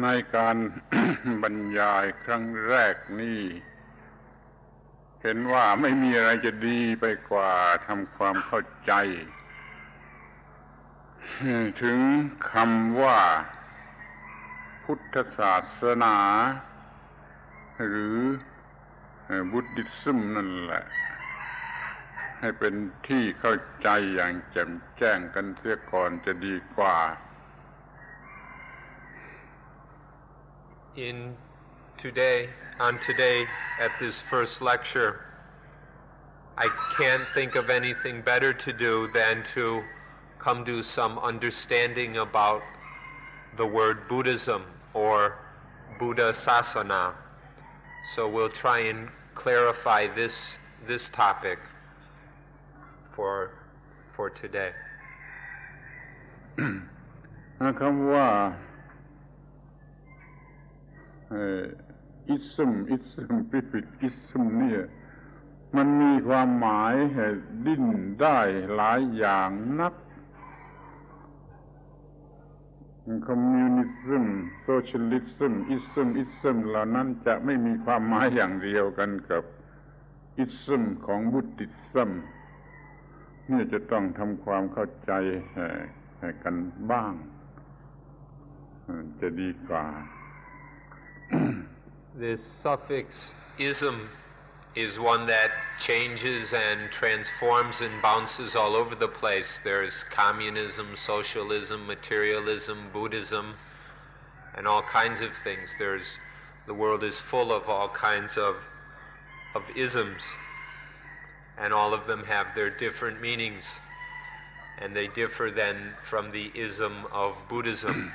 ในการ บรรยายครั้งแรกนี้เห็นว่าไม่มีอะไรจะดีไปกว่าทำความเข้าใจถึงคำว่าพุทธศาสนาหรือบุดดิซึมนั่นแหละให้เป็นที่เข้าใจอย่างแจ่มแจ้งกันเสียก่อนจะดีกว่า On today at this first lecture, I can't think of anything better to do than to come to some understanding about the word Buddhism or Buddha Sasana. So we'll try and clarify this topic for today. คำว่าอิสมพิพิธอิสมเนี่ยมันมีความหมายดิ้นได้หลายอย่างนักคอมมิวนิซึมโซเชียลิซึมอิสมเหล่านั้นจะไม่มีความหมายอย่างเดียวกันกับอิสมของบุตติซึมนี่จะต้องทำความเข้าใจกันบ้างจะดีกว่าThis suffix ism is one that changes and transforms and bounces all over the place. There's communism, socialism, materialism, Buddhism, and all kinds of things. The world is full of all kinds of isms, and all of them have their different meanings, and they differ then from the ism of Buddhism.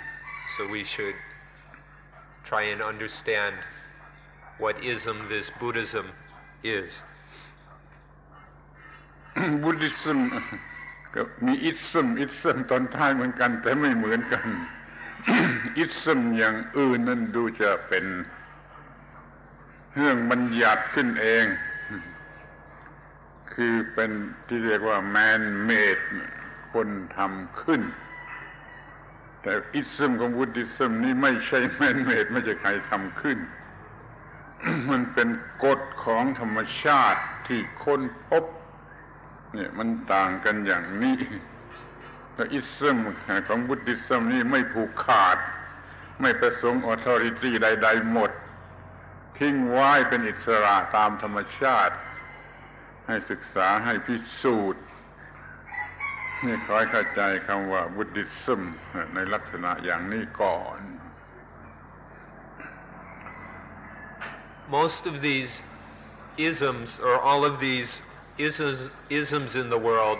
So we should try and understand what ism this Buddhism is. Buddhism ก็มีอิสมตอนท้ายเหมือนกันแต่ไม่เหมือนกัน อิสมอย่างอื่นนั้นดูจะเป็นเรื่องบัญญัติขึ้นเองคือเป็นที่เรียกว่า man made คนทำขึ้นแต่อิสมของบุดดิซึมนี่ไม่ใช่ man made ไม่ใช่ใครทำขึ้น มันเป็นกฎของธรรมชาติที่ค้นพบเนี่ยมันต่างกันอย่างนี้แต่อิสมของบุดดิซึมนี่ไม่ผูกขาดไม่ประสงค์ authority ใดๆหมดทิ้งไว้เป็นอิสระตามธรรมชาติให้ศึกษาให้พิสูจน์นี่ขอให้เข้าใจคำว่าบุดดิซึมในลักษณะอย่างนี้ก่อน Most of these isms, or all of these isms in the world,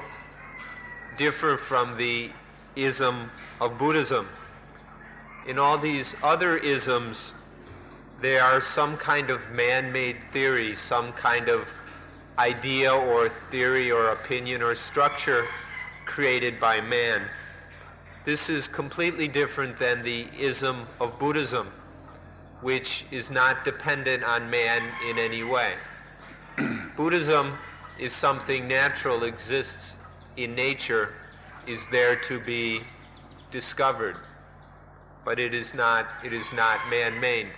differ from the ism of Buddhism. In all these other isms, they are some kind of man-made theory, some kind of idea or theory or opinion or structure created by man. This is completely different than the ism of Buddhism, which is not dependent on man in any way. Buddhism is something natural, exists in nature, is there to be discovered, but it is not man-made.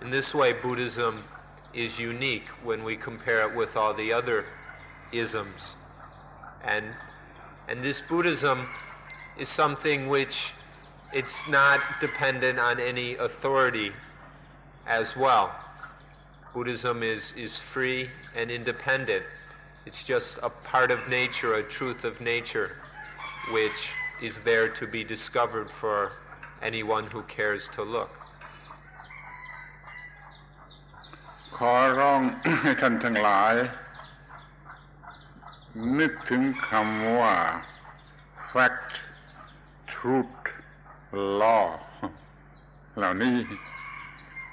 In this way, Buddhism is unique when we compare it with all the other isms. And this Buddhism is something which it's not dependent on any authority as well. Buddhism is free and independent. It's just a part of nature, a truth of nature, which is there to be discovered for anyone who cares to look. ขอร้องให้ท่านทั้งหลายนึกถึงคำว่า fact truth law เหล่านี้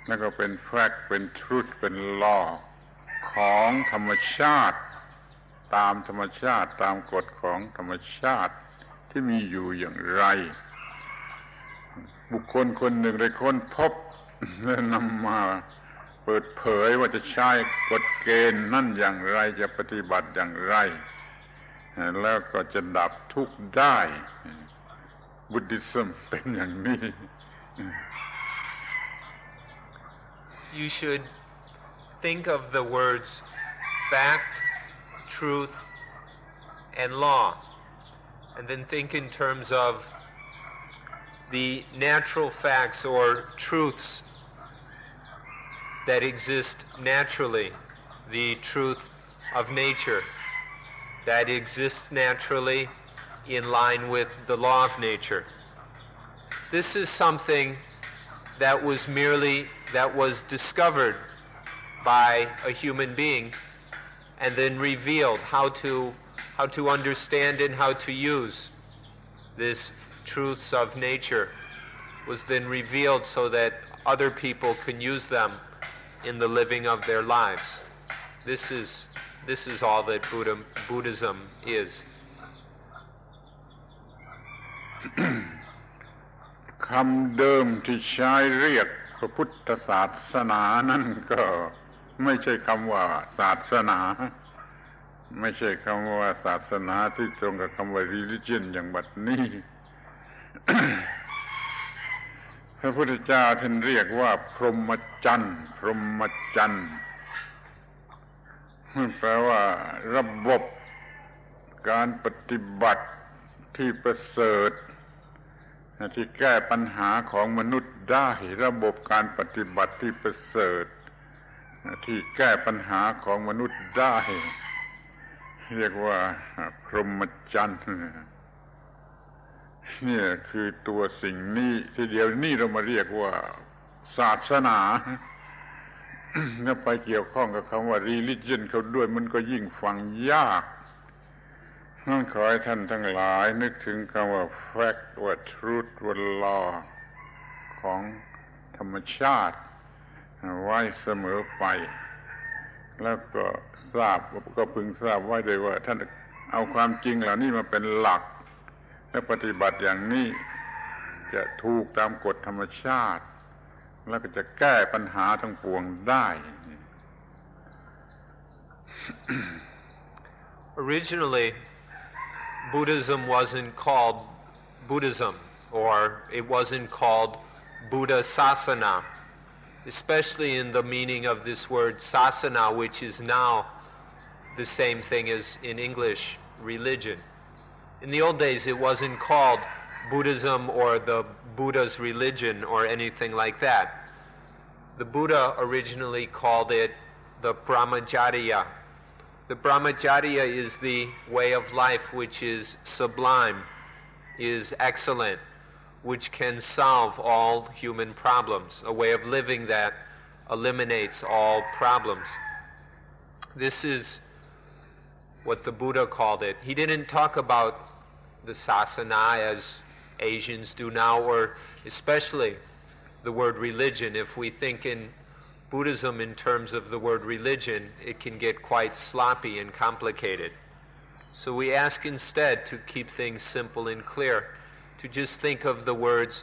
แล้วก็เป็น fact เป็น truth เป็น law ของธรรมชาติตามธรรมชาติตามกฎของธรรมชาติที่มีอยู่อย่างไรบุคคลคนหนึ่งได้ค้นพบและนำมาเปิดเผยว่าจะใช้กฎเกณฑ์นั่นอย่างไรจะปฏิบัติอย่างไรแล้วก็จะดับทุกข์ได้ Buddhism เป็นอย่างนี้ you should think of the words fact, truth, and law, and then think in terms of the natural facts or truths that exist naturally, the truth of nature that exists naturally in line with the law of nature. This is something that was discovered by a human being and then revealed. How to understand and how to use this truths of nature was then revealed so that other people can use them in the living of their lives. This is all that Buddhism is. คำเดิมที่ใช้เรียกพระพุทธศาสนานั่นก็ไม่ใช่คำว่าศาสนาไม่ใช่คำว่าศาสนาที่ตรงกับคำว่า religion อย่างบัดนี้ พระพุทธเจ้าท่านเรียกว่าพรหมจรรย์พรหมจรรย์แปลว่าระบบการปฏิบัติที่ประเสริฐที่แก้ปัญหาของมนุษย์ได้ระบบการปฏิบัติที่ประเสริฐที่แก้ปัญหาของมนุษย์ได้เรียกว่าพรหมจรรย์นี่คือตัวสิ่งนี้ที่เดียวนี้เรามาเรียกว่าศาสนาถ้าไปเกี่ยวข้องกับคำว่า religion เขาด้วยมันก็ยิ่งฟังยากนั่นขอให้ท่านทั้งหลายนึกถึงคำว่า fact ว่า truth ว่า law ของธรรมชาติไว้เสมอไปแล้วก็พึงทราบไว้เลยว่าท่านเอาความจริงเหล่านี้มาเป็นหลักและปฏิบัติอย่างนี้จะถูกตามกฎธรรมชาติแล้วก็จะแก้ปัญหาทั้งปวงได้ Originally, Buddhism wasn't called Buddhism, or it wasn't called Buddha Sasana, especially in the meaning of this word sasana, which is now the same thing as in English, religion. In the old days, it wasn't called Buddhism or the Buddha's religion or anything like that. The Buddha originally called it the Brahmacharya. The Brahmacharya is the way of life which is sublime, is excellent, which can solve all human problems, a way of living that eliminates all problems. This is what the Buddha called it. He didn't talk about the sasana as Asians do now, or especially the word religion. If we think in Buddhism in terms of the word religion, it can get quite sloppy and complicated. So we ask instead to keep things simple and clear, to just think of the words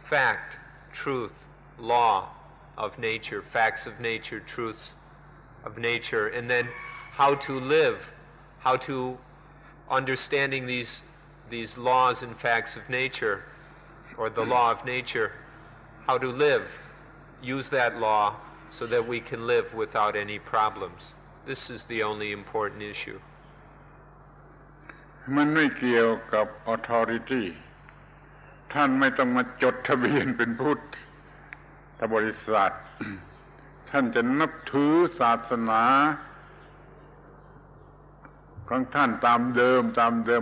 fact, truth, law of nature, facts of nature, truths of nature, and then how to live, how to understanding these laws and facts of nature, or the law of nature, how to live, use that law so that we can live without any problems. This is the only important issue. มันไม่เกี่ยวกับ authority ท่านไม่ต้องมาจดทะเบียนเป็นพุทธบริษัท ท่านจะนับถือศาสนาของท่านตามเดิม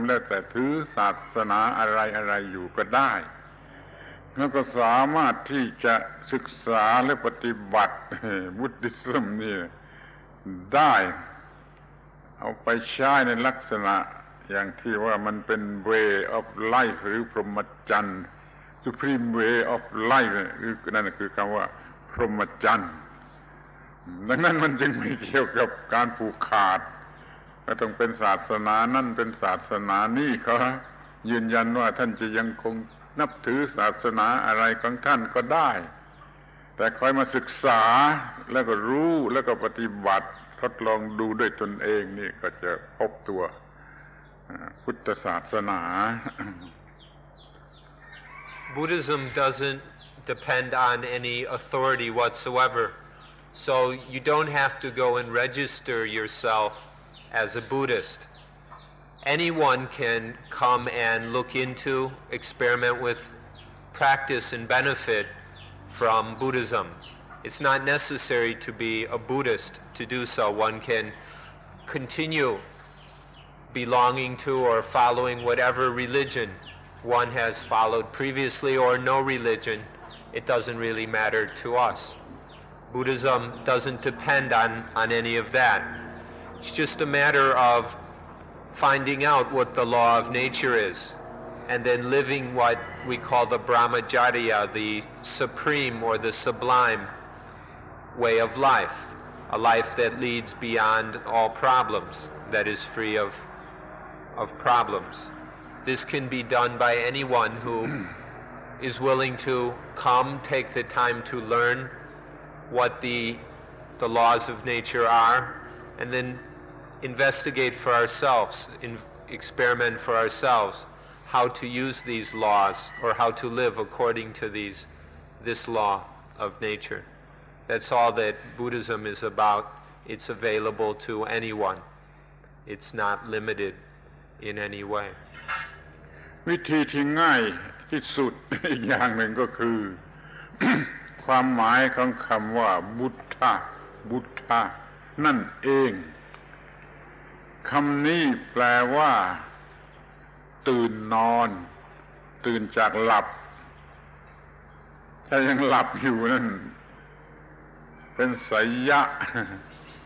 แล้วแต่ถือศาสนาอะไรอยู่ก็ได้แล้วก็สามารถที่จะศึกษาและปฏิบัติบุดดิซึมนี่ได้เอาไปใช้ในลักษณะอย่างที่ว่ามันเป็น way of life หรือพรหมจรรย์ supreme way of life นั่นคือคำว่าพรหมจรรย์ดังนั้นมันจึงไม่เกี่ยวกับการผูกขาดก็ต้องเป็นศาสนานั่นเป็นศาสนานี่เขายืนยันว่าท่านจะยังคงนับถือศาสนาอะไรของท่านก็ได้แต่คอยมาศึกษาแล้วก็รู้แล้วก็ปฏิบัติทดลองดูด้วยตนเองนี่ก็จะพบตัวพุทธศาสนา Buddhism doesn't depend on any authority whatsoever. So you don't have to go and register yourself as a Buddhist. Anyone can come and look into, experiment with, practice and benefit from Buddhism. It's not necessary to be a Buddhist to do so. One can continue belonging to or following whatever religion one has followed previously, or no religion. It doesn't really matter to us. Buddhism doesn't depend on any of that. It's just a matter of finding out what the law of nature is, and then living what we call the brahmacharya, the supreme or the sublime way of life, a life that leads beyond all problems, that is free of problems. This can be done by anyone who is willing to come, take the time to learn what the laws of nature are, and then investigate for ourselves, experiment for ourselves how to use these laws or how to live according to this law of nature. That's all that Buddhism is about. It's available to anyone. It's not limited in any way. วิธีที่ง่ายที่สุด อีกอย่างหนึ่งก็คือ ความหมายของคำว่าบุทธะนั่นเองคำนี้แปลว่าตื่นนอนตื่นจากหลับถ้ายังหลับอยู่นั่นเป็นไสยะ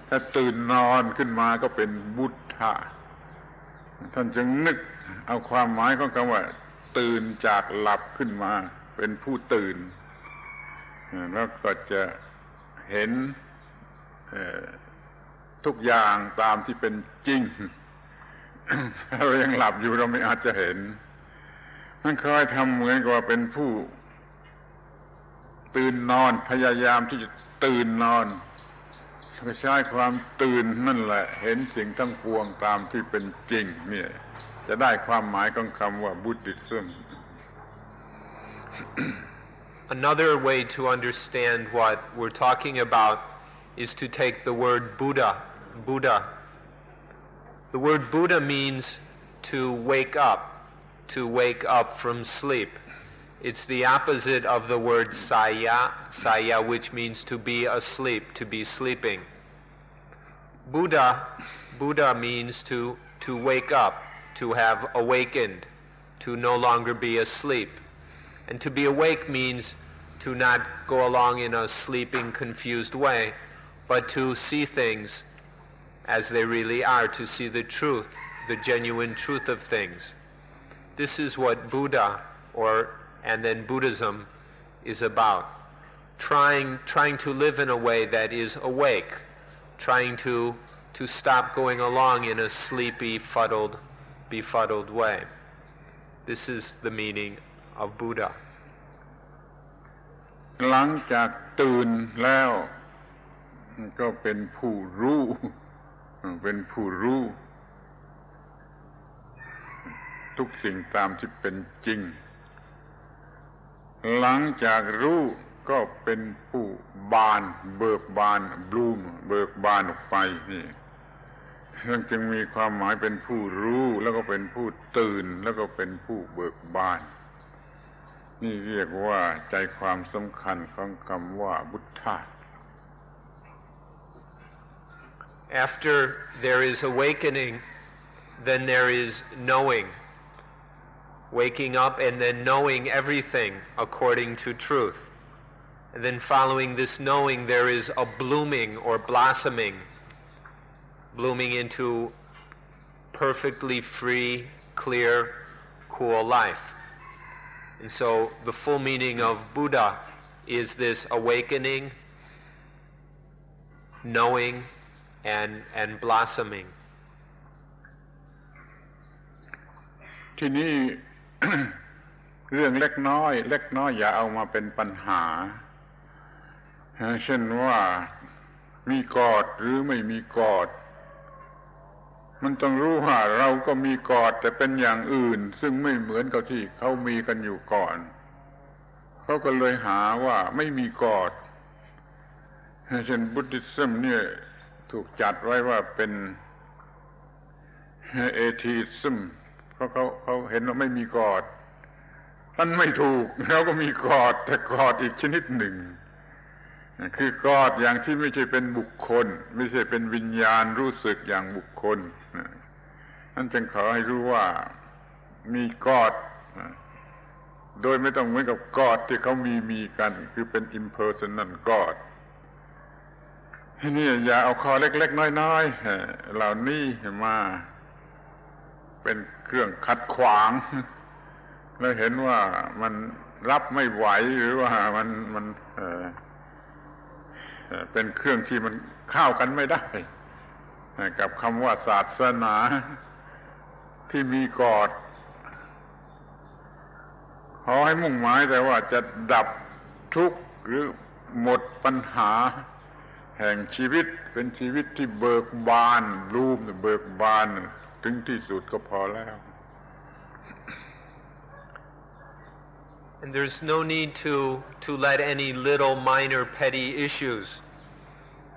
ถ้าตื่นนอนขึ้นมาก็เป็นบุทธะท่านจึงนึกเอาความหมายของคำว่าตื่นจากหลับขึ้นมาเป็นผู้ตื่นแล้วก็จะเห็นทุกอย่างตามที่เป็นจริง ถ้าเรายังหลับอยู่เราไม่อาจจะเห็นมันคอยทำเหมือนกับว่าเป็นผู้ตื่นนอนพยายามที่จะตื่นนอนใช้ความตื่นนั่นแหละเห็นสิ่งทั้งปวงตามที่เป็นจริงเนี่ยจะได้ความหมายของคำว่า Buddhism. Another way to understand what we're talking about is to take the word Buddha. The word Buddha means to wake up from sleep. It's the opposite of the word saya, which means to be asleep, to be sleeping. Buddha means to wake up, to have awakened, to no longer be asleep. And to be awake means to not go along in a sleeping, confused way, but to see things as they really are, to see the truth, the genuine truth of things. This is what Buddha and then Buddhism is about. Trying to live in a way that is awake, trying to stop going along in a sleepy, befuddled way. This is the meaning of Buddha. หลังจากตื่นแล้วก็เป็นผู้รู้ทุกสิ่งตามที่เป็นจริงหลังจากรู้ก็เป็นผู้เบิกบานออกไปนี่นั่นจึงมีความหมายเป็นผู้รู้แล้วก็เป็นผู้ตื่นแล้วก็เป็นผู้เบิกบานนี่เรียกว่าใจความสำคัญของคำว่าบุทธะ After there is awakening, then there is knowing. Waking up and then knowing everything according to truth. And then following this knowing, there is a blooming or blossoming into perfectly free, clear, cool life. And so the full meaning of Buddha is this awakening, knowing, and blossoming. ทีนี้ เรื่องเล็กน้อยอย่าเอามาเป็นปัญหาเช่นว่ามีกอดหรือไม่มีกอดมันต้องรู้ว่าเราก็มีกอดแต่เป็นอย่างอื่นซึ่งไม่เหมือนกับที่เขามีกันอยู่ก่อนเขาก็เลยหาว่าไม่มีกอด เช่นบุ Buddhism เนี่ยถูกจัดไว้ว่าเป็น atheism เพราะเขาเห็นว่าไม่มีกอดท่านไม่ถูกเราก็มีกอดแต่กอดอีกชนิดหนึ่งคือกอดอย่างที่ไม่ใช่เป็นบุคคลไม่ใช่เป็นวิญญาณรู้สึกอย่างบุคคลนั่นจึงขอให้รู้ว่ามีกอดโดยไม่ต้องเหมือนกับกอดที่เขามีกันคือเป็น impersonal กอดนี่อย่าเอาข้อเล็กๆน้อยๆเหล่านี้มาเป็นเครื่องขัดขวางแล้วเห็นว่ามันรับไม่ไหวหรือว่ามันเป็นเครื่องที่มันเข้ากันไม่ได้กับคำว่าศาสนาที่มีกอดขอให้มุ่งหมายแต่ว่าจะดับทุกข์หรือหมดปัญหาแห่งชีวิตเป็นชีวิตที่เบิกบานเบิกบานถึงที่สุดก็พอแล้ว And there's no need to let any little minor petty issues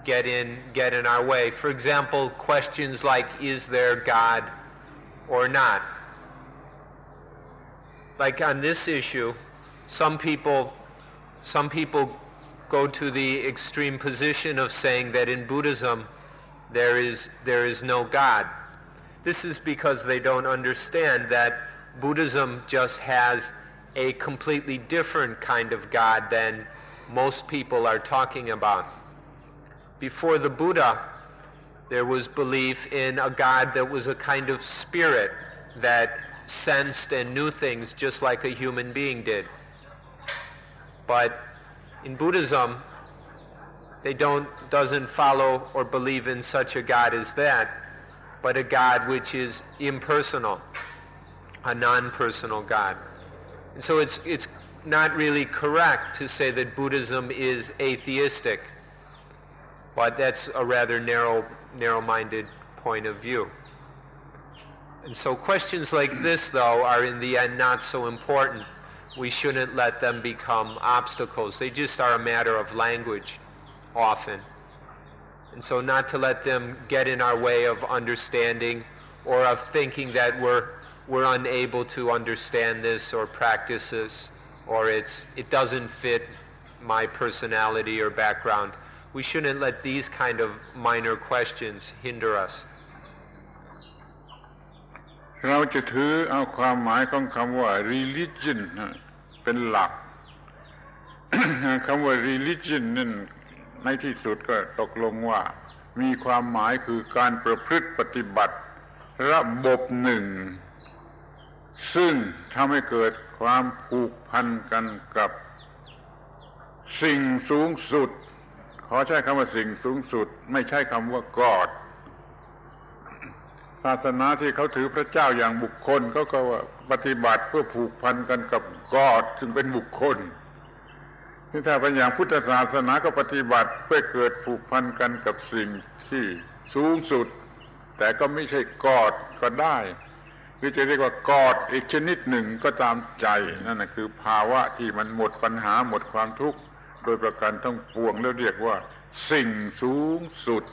get in our way. For example, questions like, is there God or not? Like on this issue, some people go to the extreme position of saying that in Buddhism there is no God. This is because they don't understand that Buddhism just has a completely different kind of God than most people are talking about. Before the Buddha, there was belief in a God that was a kind of spirit that sensed and knew things just like a human being did. But in Buddhism, they doesn't follow or believe in such a God as that, but a God which is impersonal, a non-personal God. And so it's not really correct to say that Buddhism is atheistic, but that's a rather narrow-minded point of view. And so questions like this, though, are in the end not so important. We shouldn't let them become obstacles. They just are a matter of language, often. And so not to let them get in our way of understanding or of thinking that we're unable to understand this or practice this, or it doesn't fit my personality or background. We shouldn't let these kind of minor questions hinder us. เราจะถือเอาความหมายของคำว่า religion เป็นหลัก คำว่า religion นั่นในที่สุดก็ตกลงว่ามีความหมายคือการประพฤติปฏิบัติระบบหนึ่งซึ่งทำให้เกิดความผูกพันกันกับสิ่งสูงสุดขอใช้คำว่าสิ่งสูงสุดไม่ใช่คำว่ากอดศาสนาที่เขาถือพระเจ้าอย่างบุคคลเขาก็ว่าปฏิบัติเพื่อผูกพันกันกับกอดซึ่งเป็นบุคคลที่ถ้าเป็นอย่างพุทธศาสนาก็ปฏิบัติเพื่อเกิดผูกพันกันกับสิ่งที่สูงสุดแต่ก็ไม่ใช่กอดก็ได้หรือจะเรียกว่ากอดอีกชนิดหนึ่งก็ตามใจนั่นน่ะคือภาวะที่มันหมดปัญหาหมดความทุกข์โดยประการทั้งปวงแล้วเรียกว่าสิ่งสูงสุด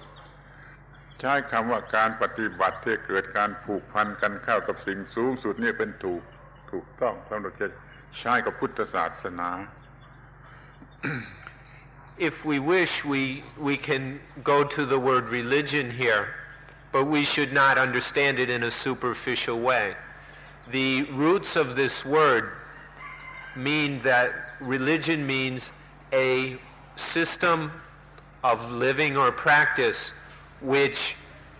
ใช้คำว่าการปฏิบัติที่เกิดการผูกพันกันเข้ากับสิ่งสูงสุดนี่เป็นถูกต้องสำหรับจะใช้กับพุทธศาสนา If we wish, we can go to the word religion here, but we should not understand it in a superficial way. The roots of this word mean that religion means a system of living or practice which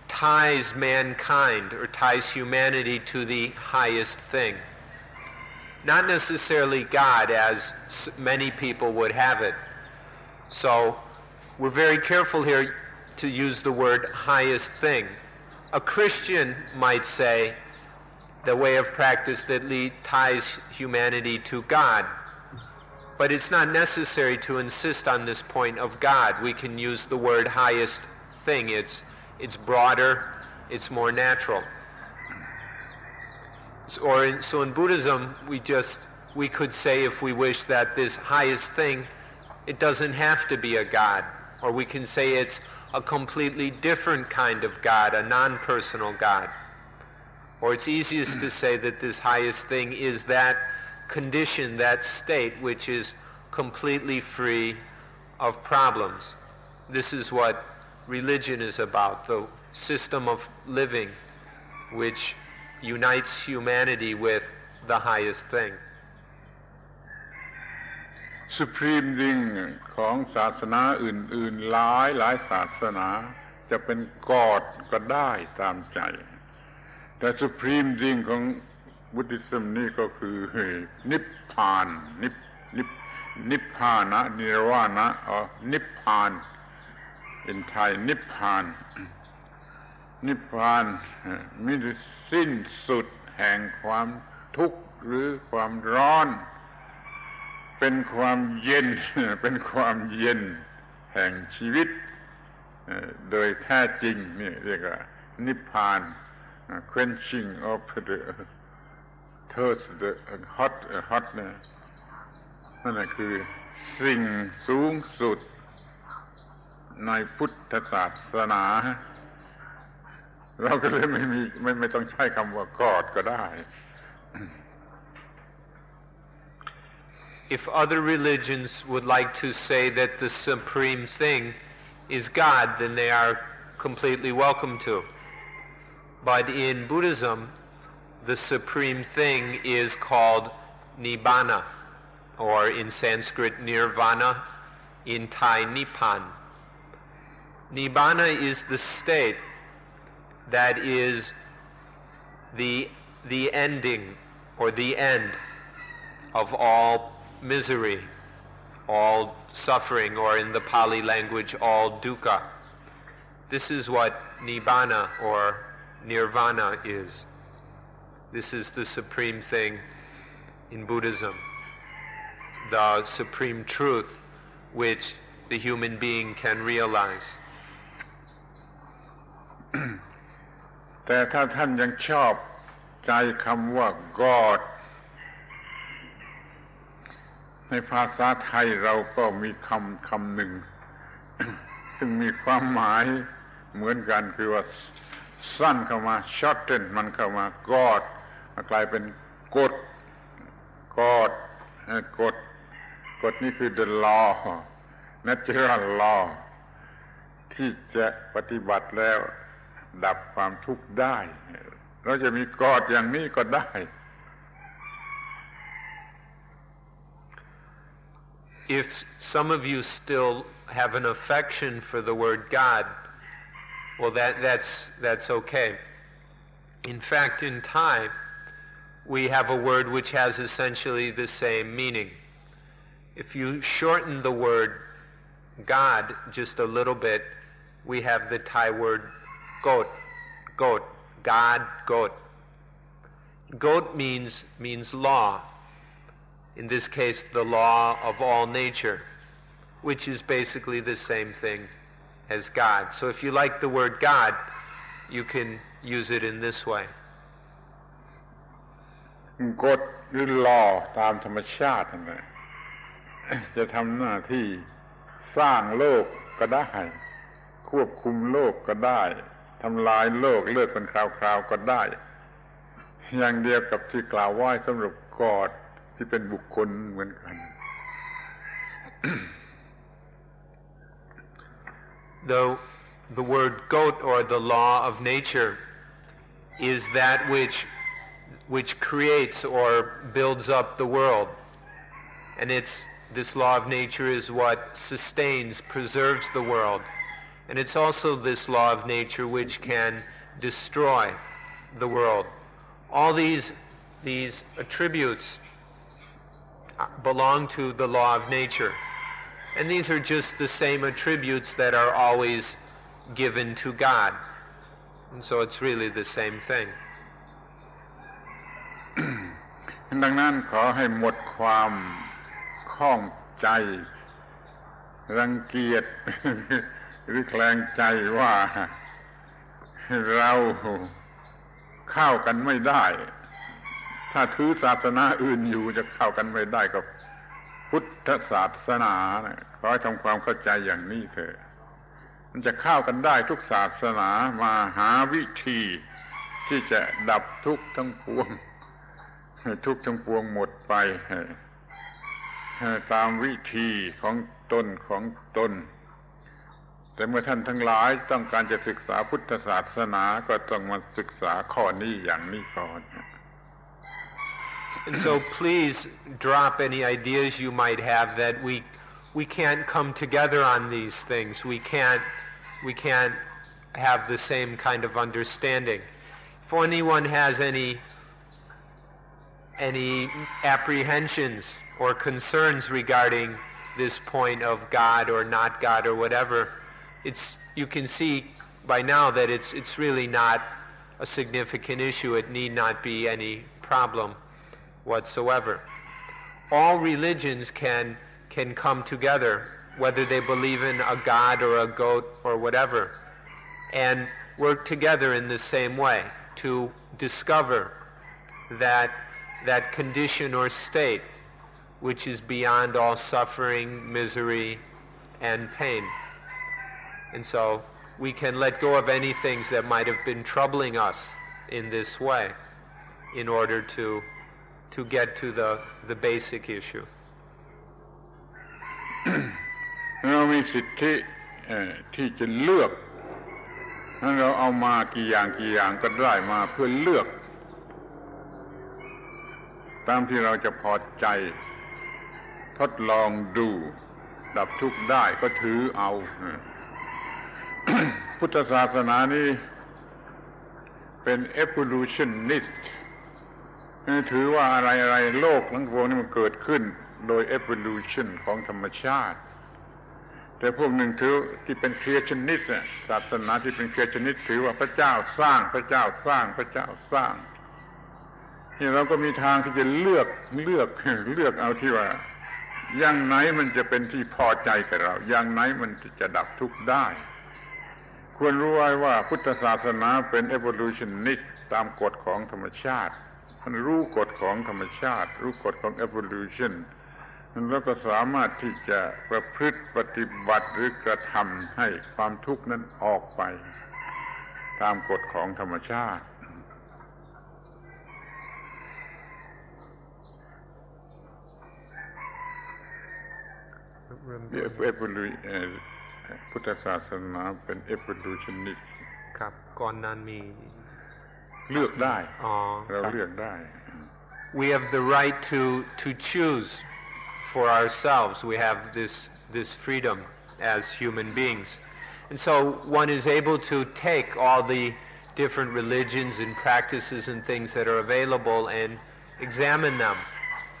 ties mankind or ties humanity to the highest thing. Not necessarily God as many people would have it. So we're very careful here to use the word highest thing. A Christian might say the way of practice that ties humanity to God. But it's not necessary to insist on this point of God. We can use the word highest thing. It's broader, it's more natural. So in Buddhism, we could say if we wish that this highest thing, it doesn't have to be a God. or we can say it's a completely different kind of God, a non-personal God. Or it's easiest to say that this highest thing is that condition, that state, which is completely free of problems. This is what religion is about, the system of living which unites humanity with the highest thing. Supreme thing ของศาสนาอื่นๆหลายศาสนาจะเป็นกอดก็ได้ตามใจแต่ Supreme thing ของ Buddhism นี่ก็คือนิพพานนิพพานะนิรวานะนิพพาน in Thai นิพพานนิพพานมิได้สิ้นสุดแห่งความทุกข์หรือความร้อนเป็นความเย็นเป็นความเย็นแห่งชีวิตโดยแท้จริงนี่เรียกว่านิพพาน quenching of the thirst the hot นั่นคือสิ่งสูงสุดในพุทธศาสนาเราก็เลยไม่ต้องใช้คำว่ากอดก็ได้ If other religions would like to say that the supreme thing is God, then they are completely welcome to. But in Buddhism, the supreme thing is called Nibbana, or in Sanskrit Nirvana, in Thai Nipan. Nibbana is the state that is the ending or the end of all misery, all suffering, or in the Pali language, all dukkha. This is what Nibbana or Nirvana is. This is the supreme thing in Buddhism, the supreme truth which the human being can realize. แต่ถ้าท่านยังชอบใจคำว่า God ในภาษาไทยเราก็มีคำหนึ่ง ซึ่งมีความหมายเหมือนกันคือว่าสั้นเข้ามา shorten มันเข้ามา God กลายเป็นกฎกฎนี่คือ the law natural law ที่จะปฏิบัติแล้วดับความทุกข์ได้เราจะมีกฎอย่างนี้ก็ได้ If some of you still have an affection for the word God, well, that's okay. In fact, in Thai, we have a word which has essentially the same meaning. If you shorten the word God just a little bit, we have the Thai word God, God, God. God means law. In this case, the law of all nature, which is basically the same thing as God. So if you like the word God, you can use it in this way. กฎหรือ law ตามธรรมชาตินั่นแหละจะทำหน้าที่สร้างโลกก็ได้ควบคุมโลกก็ได้ทำลายโลกเลิกเป็นคราวๆก็ได้อย่างเดียวกับที่กล่าวไว้สำหรับกฎที่เป็นบุคคลเหมือนกัน The word God or the law of nature is that which creates or builds up the world, and this law of nature is what sustains, preserves the world, and it's also this law of nature which can destroy the world. All these attributes belong to the law of nature, and these are just the same attributes that are always given to God, and so it's really the same thing. ดังนั้นขอให้หมดความข้องใจรังเกียจหรือแคลงใจว่าเราเข้ากันไม่ได้ถ้าถือศาสนาอื่นอยู่จะเข้ากันไม่ได้กับพุทธศาสนาขอให้ทำความเข้าใจอย่างนี้เถอะ มันจะเข้ากันได้ทุกศาสนามาหาวิธีที่จะดับทุกข์ทั้งปวงให้ทุกข์ทั้งปวงหมดไปตามวิธีของตนแต่เมื่อท่านทั้งหลายต้องการจะศึกษาพุทธศาสนาก็ต้องมาศึกษาข้อนี้อย่างนี้ก่อน And so please drop any ideas you might have that we can't come together on these things. We can't have the same kind of understanding. If anyone has any apprehensions or concerns regarding this point of God or not God or whatever, you can see by now that it's really not a significant issue. It need not be any problem whatsoever. All religions can come together, whether they believe in a god or a goat or whatever, and work together in the same way to discover that condition or state which is beyond all suffering, misery, and pain. And so we can let go of any things that might have been troubling us in this way in order to get to the basic issue. เรามีสิทธิที่จะเลือกเราเอามากี่อย่างก็ได้มาเพื่อเลือกตามที่เราจะพอใจทดลองดูดับทุกข์ได้ก็ถือเอา พุทธศาสนานี้เป็น evolutionist ถือว่าอะไรโลกทั้งปวงนี้มันเกิดขึ้นโดย evolution ของธรรมชาติแต่พวกหนึ่งถือที่เป็น creationist ศาสนาที่เป็น creationist ถือว่าพระเจ้าสร้างนี่เราก็มีทางที่จะเลือกเอาที่ว่าอย่างไหนมันจะเป็นที่พอใจกับเราอย่างไหนมันจะดับทุกข์ได้ควรรู้ไว้ว่าพุทธศาสนาเป็น evolutionist ตามกฎของธรรมชาติมันรู้กฎของธรรมชาติรู้กฎของ evolution แล้วก็สามารถที่จะประพฤติปฏิบัติหรือกระทำให้ความทุกข์นั้นออกไปตามกฎของธรรมชาติพุทธศาสนาเป็น evolutionist ครับก่อนนั้นมีเลือกได้เราเลือกได้ We have the right to choose for ourselves. We have this freedom as human beings. And so one is able to take all the different religions and practices and things that are available and examine them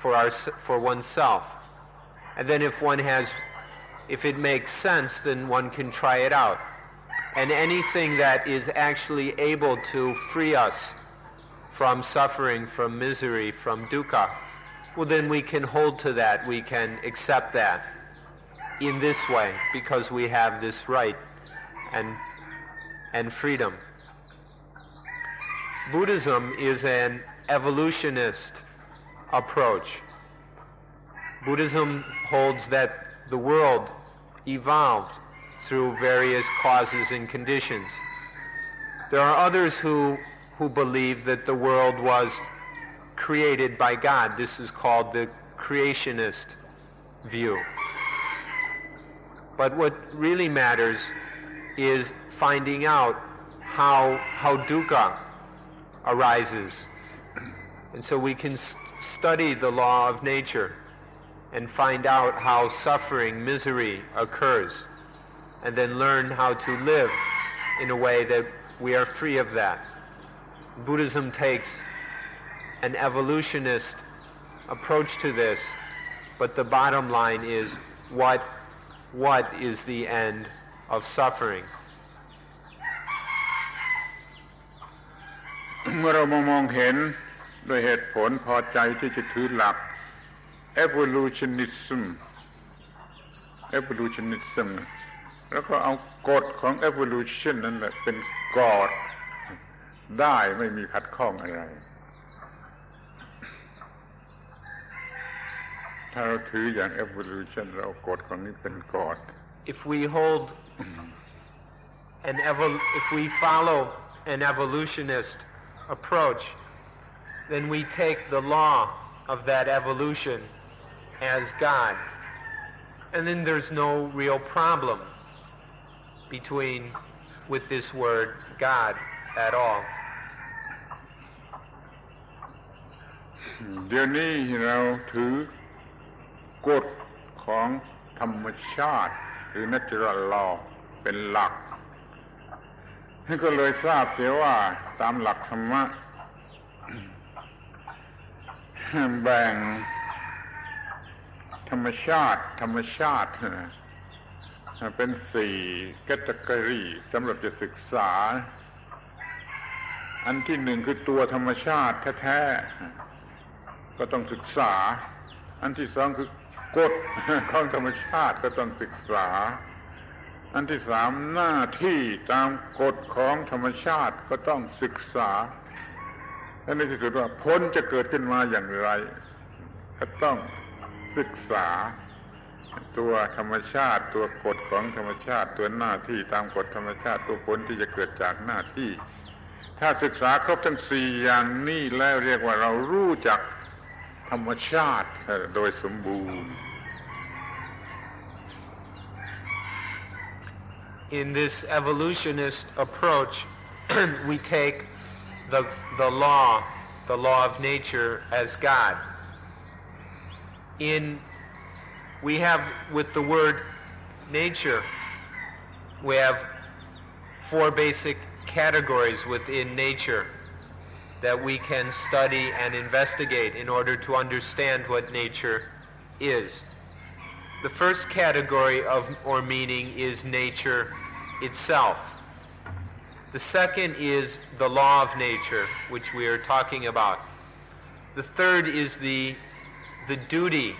for oneself. And then if it makes sense, then one can try it out. And anything that is actually able to free us from suffering, from misery, from dukkha, well then we can hold to that, we can accept that in this way because we have this right and freedom. Buddhism is an evolutionist approach. Buddhism holds that the world evolved through various causes and conditions. There are others who believe that the world was created by God. This is called the creationist view. But what really matters is finding out how dukkha arises. And so we can study the law of nature and find out how suffering, misery occurs, and then learn how to live in a way that we are free of that. Buddhism takes an evolutionist approach to this, but the bottom line is what is the end of suffering. เมื่อเรามองเห็นด้วยเหตุผลพอใจที่จะถือหลัก evolutionism แล้วก็เอากฎของ evolution นั่นแหละเป็นกฎได้ไม่มีขัดข้องอะไรถ้าเราถืออย่าง evolution เรากฎของนี้เป็นกฎ If we hold if we follow an evolutionist approach, then we take the law of that evolution as God. And then there's no real problem with this word God at all. เดี๋ยวนี้เราถือกฎของธรรมชาติหรือ natural law เป็นหลักก็เลยทราบเสียว่าตามหลักธรรมะแบ่งธรรมชาติเป็น4 category สำหรับจะศึกษาอันที่1คือตัวธรรมชาติแท้ๆก็ต้องศึกษาอันที่2คือกฎของธรรมชาติก็ต้องศึกษาอันที่3หน้าที่ตามกฎของธรรมชาติก็ต้องศึกษาและในที่สุดว่าผลจะเกิดขึ้นมาอย่างไรก็ต้องศึกษาตัวธรรมชาติตัวกฎของธรรมชาติตัวหน้าที่ตามกฎธรรมชาติตัวผลที่จะเกิดจากหน้าที่ถ้าศึกษาครบทั้ง4อย่างนี้แล้วเรียกว่าเรารู้จักธรรมชาติโดยสมบูรณ์ In this evolutionist approach, we take the law of nature as God. We have, with the word nature, we have 4 basic categories within nature that we can study and investigate in order to understand what nature is. The first category or meaning is nature itself. The second is the law of nature, which we are talking about. The third is the duty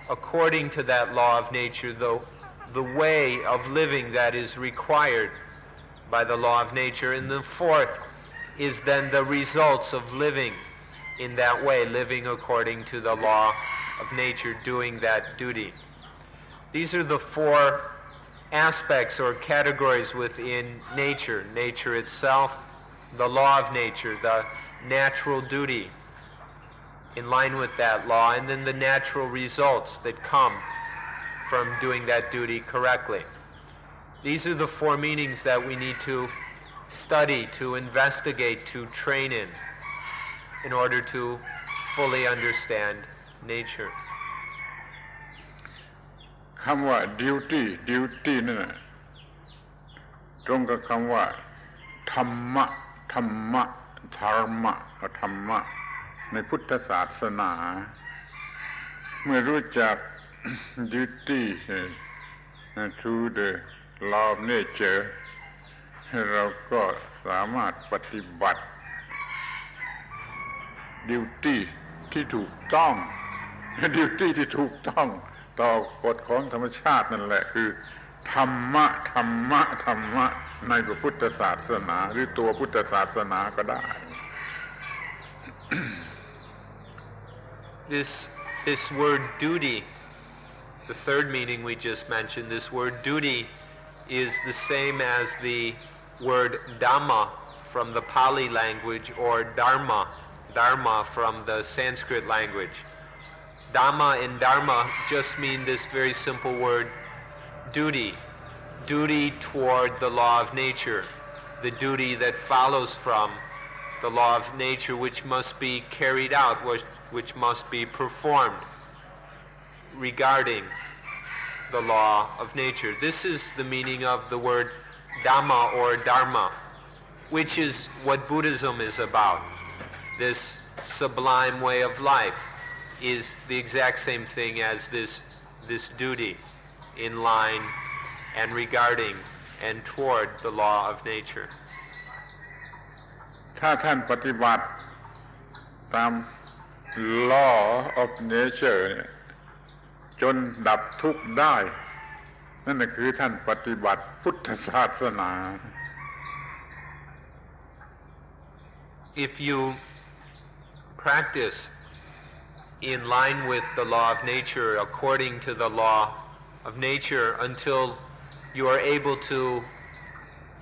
according to that law of nature, the way of living that is required by the law of nature. And the fourth is then the results of living in that way, living according to the law of nature, doing that duty. These are the 4 aspects or categories within nature. Nature itself, the law of nature, the natural duty in line with that law, and then the natural results that come from doing that duty correctly. These are the 4 meanings that we need to study, to investigate, to train in order to fully understand nature. คำว่า duty นั่นน่ะตรงกับคำว่าธรรมะในพุทธศาสนาเมื่อรู้จัก duty to the law of nature เราก็สามารถปฏิบัติ duty ที่ถูกต้อง duty ที่ถูกต้องต่อกฎของธรรมชาตินั่นแหละคือธรรมะในพระพุทธศาสนาหรือตัวพุทธศาสนาก็ได้ This word duty, the third meaning we just mentioned, this word duty is the same as the word Dhamma from the Pali language or Dharma from the Sanskrit language. Dhamma and Dharma just mean this very simple word duty toward the law of nature, the duty that follows from the law of nature, which must be carried out, which must be performed regarding the law of nature. This is the meaning of the word Dhamma or Dharma, which is what Buddhism is about. This sublime way of life is the exact same thing as this duty in line and regarding and toward the law of nature. ถ้าท่านปฏิบัติตาม law of nature จนดับทุกข์ได้นั่นคือท่านปฏิบัติพุทธศาสนา If you practice in line with the law of nature, according to the law of nature, until you are able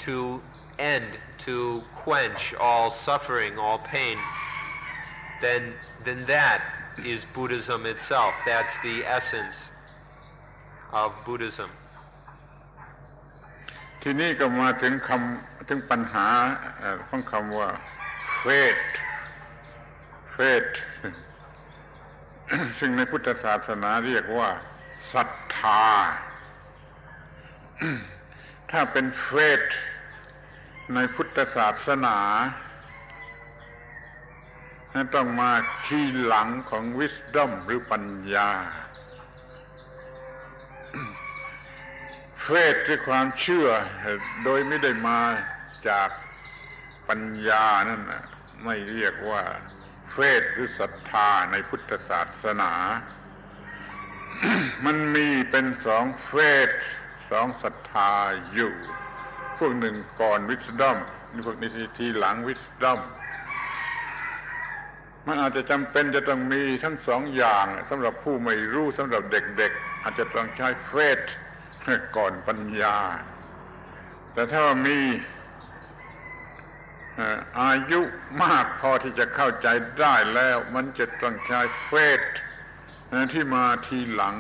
to end, to quench all suffering, all pain, then that is Buddhism itself. That's the essence of Buddhism. ทีนี้ก็มาถึงปัญหาของคำว่า faith ซึ่งในพุทธศาสนาเรียกว่าศรัทธา ถ้าเป็น faith ในพุทธศาสนาต้องมาทีหลังของ wisdom หรือปัญญา faith คือความเชื่อโดยไม่ได้มาจากปัญญานั่นไม่เรียกว่า faith หรือศรัทธาในพุทธศาสนา มันมีเป็นสอง faith สองศรัทธาอยู่พวกหนึ่งก่อน wisdom พวกนี้ทีหลัง wisdom มันอาจจะจำเป็นจะต้องมีทั้งสองอย่างสำหรับผู้ไม่รู้สำหรับเด็กๆอาจจะต้องใช้ faith ก่อนปัญญาแต่ถ้ามีอายุมากพอที่จะเข้าใจได้แล้วมันจะต้องใช้ faith ที่มาทีหลัง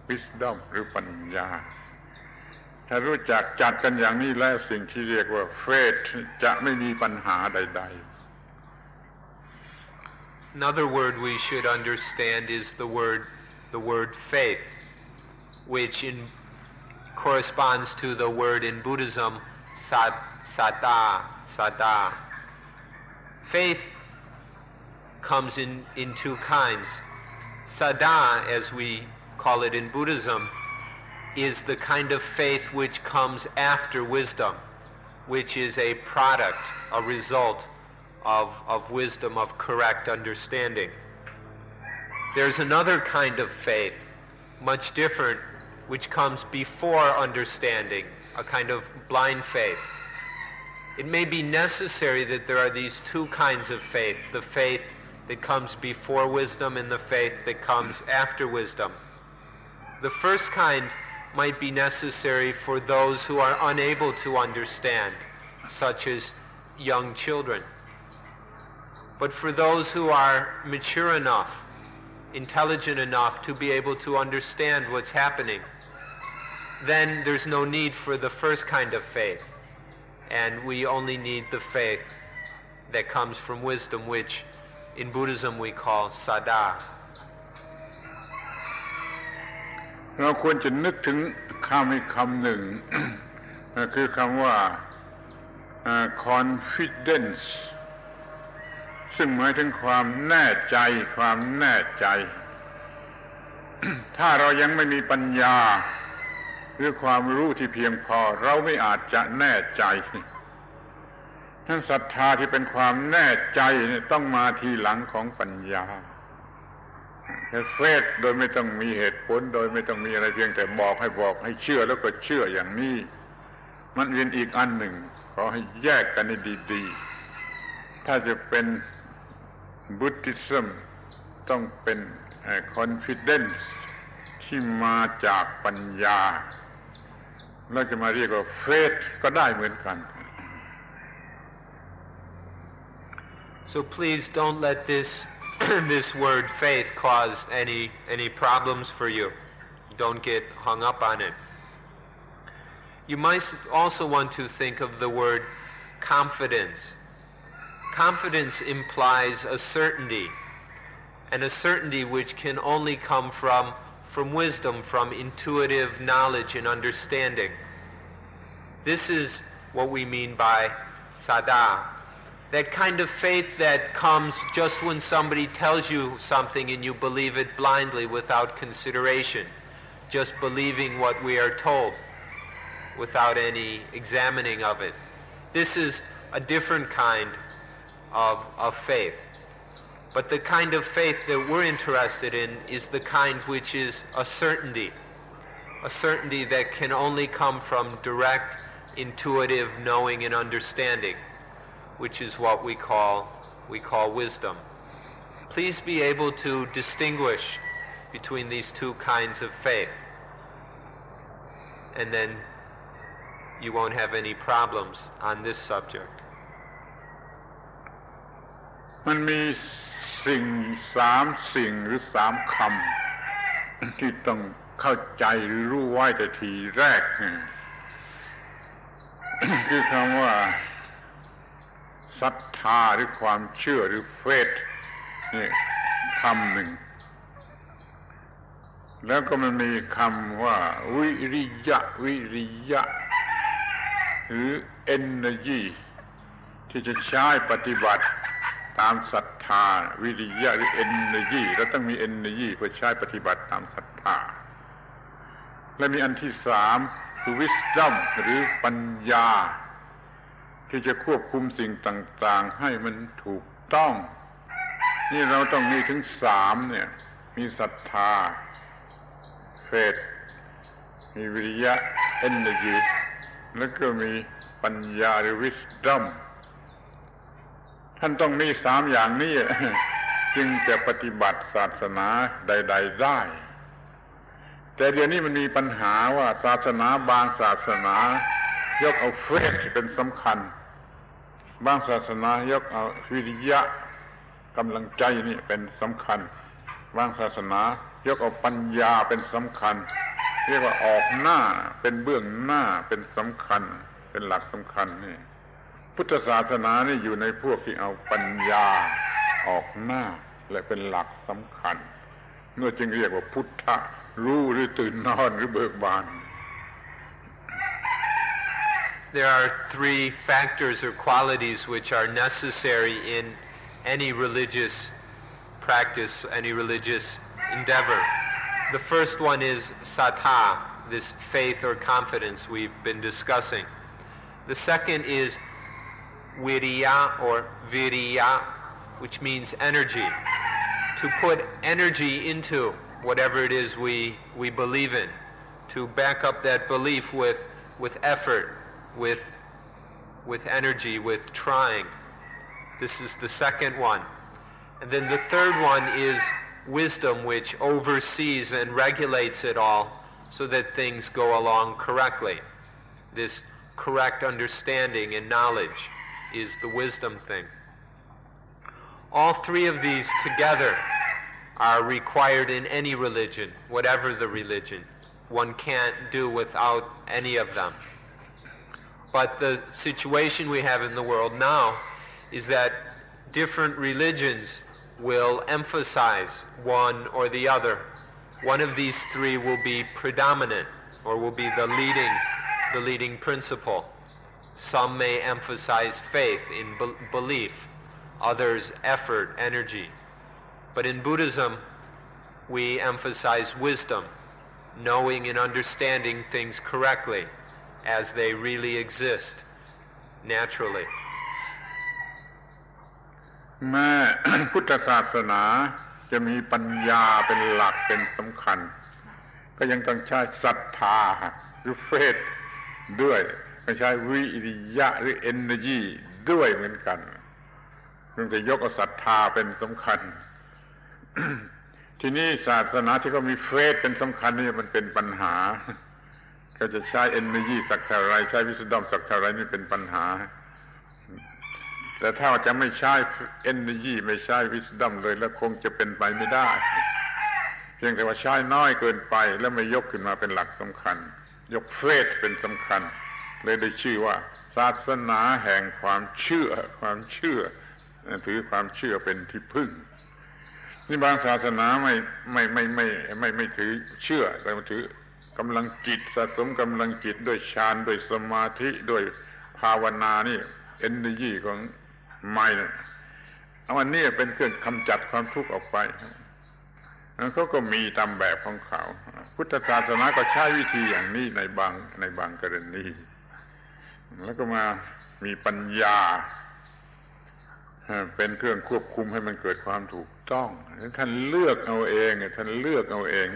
wisdom หรือปัญญาถ้ารู้จักจัดกันอย่างนี้แล้วสิ่งที่เรียกว่า faith จะไม่มีปัญหาใดๆAnother word we should understand is the word faith, which corresponds to the word in Buddhism sada. Faith comes in two kinds. Sada, as we call it in Buddhism, is the kind of faith which comes after wisdom, which is a product, a result of wisdom, of correct understanding. There's another kind of faith, much different, which comes before understanding, a kind of blind faith. It may be necessary that there are these two kinds of faith, the faith that comes before wisdom and the faith that comes after wisdom. The first kind might be necessary for those who are unable to understand, such as young children. But for those who are mature enough, intelligent enough to be able to understand what's happening, then there's no need for the first kind of faith. And we only need the faith that comes from wisdom, which in Buddhism we call sada. เราควรจะนึกถึงคำอีกคำหนึ่ง คือคำว่า confidence ซึ่งหมายถึงความแน่ใจความแน่ใจ ถ้าเรายังไม่มีปัญญาหรือความรู้ที่เพียงพอเราไม่อาจจะแน่ใจทั้งศรัทธาที่เป็นความแน่ใจต้องมาทีหลังของปัญญาเฟซโดยไม่ต้องมีเหตุผลโดยไม่ต้องมีอะไรเพียงแต่บอกให้เชื่อแล้วก็เชื่ออย่างนี้มันเป็นอีกอันหนึ่งขอให้แยกกันให้ดีๆถ้าจะเป็น Buddhism ต้องเป็น confidence ที่มาจากปัญญาแล้วจะมาเรียกว่า faith ก็ได้เหมือนกัน So please don't let this word faith cause any problems for you. Don't get hung up on it. You might also want to think of the word confidence. Confidence implies a certainty, and a certainty which can only come from wisdom, from intuitive knowledge and understanding. This is what we mean by sada. That kind of faith that comes just when somebody tells you something and you believe it blindly without consideration, just believing what we are told without any examining of it. This is a different kind of faith. But the kind of faith that we're interested in is the kind which is a certainty that can only come from direct, intuitive knowing and understanding, which is what we call wisdom. Please be able to distinguish between these two kinds of faith. And then you won't have any problems on this subject. มันมี3 สิ่งหรือ3 คำที่ต้องเข้าใจหรือรู้ไว้แต่ทีแรก คือคำว่าศรัทธาหรือความเชื่อหรือ faith นี่คำหนึ่งแล้วก็มันมีคำว่าวิริยะหรือ energy ที่จะใช้ปฏิบัติตามศรัทธาวิริยะหรือ energy แล้วต้องมี energy เพื่อใช้ปฏิบัติตามศรัทธาและมีอันที่3คือ wisdom หรือปัญญาที่จะควบคุมสิ่งต่างๆให้มันถูกต้องนี่เราต้องมีถึง3เนี่ยมีศรัทธาfaith มีวิริยะ energy แล้วก็มีปัญญาหรือ wisdom ท่านต้องมี3อย่างนี้จึงจะปฏิบัติศาสนาใดๆได้แต่เดี๋ยวนี้มันมีปัญหาว่าศาสนาบางศาสนายกเอาเฟธเป็นสำคัญบางศาสนายกเอาวิริยะกำลังใจนี่เป็นสำคัญบางศาสนายกเอาปัญญาเป็นสำคัญเรียกว่าออกหน้าเป็นเบื้องหน้าเป็นสำคัญเป็นหลักสำคัญนี่พุทธศาสนานี่อยู่ในพวกที่เอาปัญญาออกหน้าและเป็นหลักสำคัญเมื่อจึงเรียกว่าพุทธะรู้หรือตื่นนอนหรือเบิกบาน There are 3 factors or qualities which are necessary in any religious practice, any religious endeavor. The first one is sattha, this faith or confidence we've been discussing. The second is viriya or viriya, which means energy. To put energy into whatever it is we believe in, to back up that belief with effort, with energy, with trying. This is the second one. And then the third one is wisdom, which oversees and regulates it all so that things go along correctly. This correct understanding and knowledge is the wisdom thing. All 3 of these together are required in any religion, whatever the religion. One can't do without any of them. But the situation we have in the world now is that different religions will emphasize one or the other. One of these 3 will be predominant or will be the leading principle. Some may emphasize faith in belief, others effort, energy. But in Buddhism, we emphasize wisdom, knowing and understanding things correctly as they really exist, naturally. แม้พุทธศาสนาจะมีปัญญาเป็นหลักเป็นสำคัญก็ยังต้องใช้ศรัทธาหรือเฟธด้วยไม่ใช่วิริยะหรือ energy ด้วยเหมือนกันต้องจะยกเอาศรัทธาเป็นสำคัญ ทีนี้ศาสนาที่เขามีเฟธเป็นสำคัญนี่มันเป็นปัญหาเขาจะใช้ energy สักเท่าไรใช้ wisdom สักเท่าไรนี่เป็นปัญหาแต่ถ้าจะไม่ใช้ energy ไม่ใช้ wisdom เลยแล้วคงจะเป็นไปไม่ได้เพียงแต่ว่าใช้น้อยเกินไปแล้วไม่ยกขึ้นมาเป็นหลักสำคัญยกเฟธเป็นสำคัญเลยได้ชื่อว่าศาสนาแห่งความเชื่อถือความเชื่อเป็นที่พึ่งนี่บางศาสนาไม่ถือเชื่อแต่ถือกำลังจิตสะสมกำลังจิตด้วยฌานด้วยสมาธิด้วยภาวนานี่ energy ของไม้นะอันนี้เป็นเครื่องกำจัดความทุกข์ออกไปเขาก็มีตามแบบของเขาพุทธศาสนาก็ใช้วิธีอย่างนี้ในบางกรณีแล้วก็มามีปัญญาเป็นเครื่องควบคุมให้มันเกิดความถูกต้องท่านเลือกเอาเอง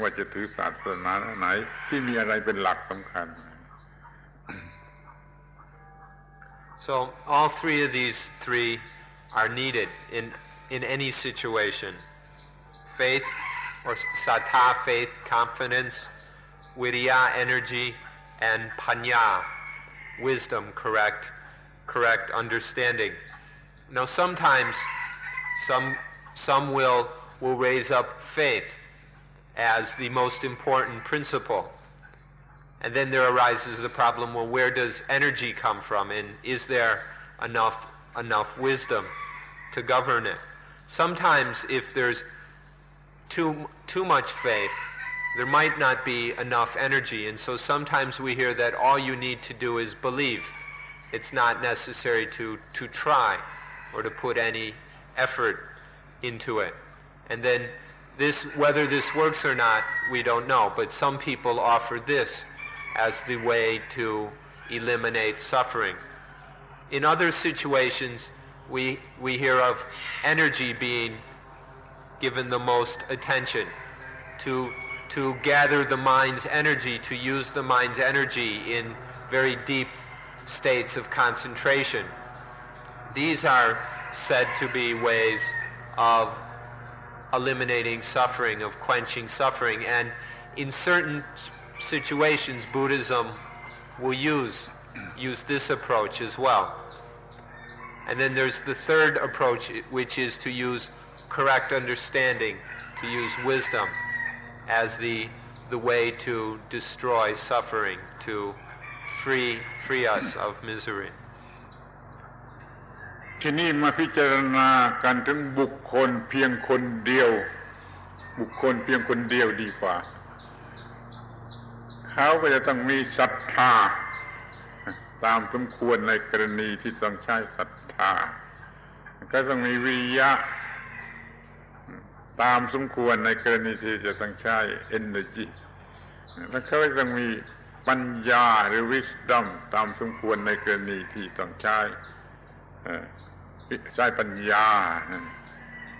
ว่าจะถือศาสนาไหนที่มีอะไรเป็นหลักสำคัญ So all 3 of these 3 are needed in any situation. Faith or sattha, faith, confidence, viriya, energy, and panya. wisdom, correct understanding. Now sometimes some will raise up faith as the most important principle. And then there arises the problem, well, where does energy come from, and is there enough wisdom to govern it? Sometimes if there's too much faith, there might not be enough energy, and so sometimes we hear that all you need to do is believe. It's not necessary to try or to put any effort into it. And then whether this works or not, we don't know, but some people offer this as the way to eliminate suffering. In other situations, we hear of energy being given the most attention, to gather the mind's energy, to use the mind's energy in very deep states of concentration. These are said to be ways of eliminating suffering, of quenching suffering, and in certain situations Buddhism will use this approach as well. And then there's the third approach, which is to use correct understanding, to use wisdom as the way to destroy suffering, to free us of misery. ที่นี่มาพิจารณากันถึงบุคคลเพียงคนเดียวดีกว่าเขาก็จะต้องมีศรัทธาตามสมควรในกรณีที่ต้องใช้ศรัทธาก็ต้องมีวิริยะตามสมควรในกรณีที่จะต้องใช้ energy แล้วเขาก็ต้องมีปัญญาหรือ wisdom ตามสมควรในกรณีที่ต้องใช้ปัญญา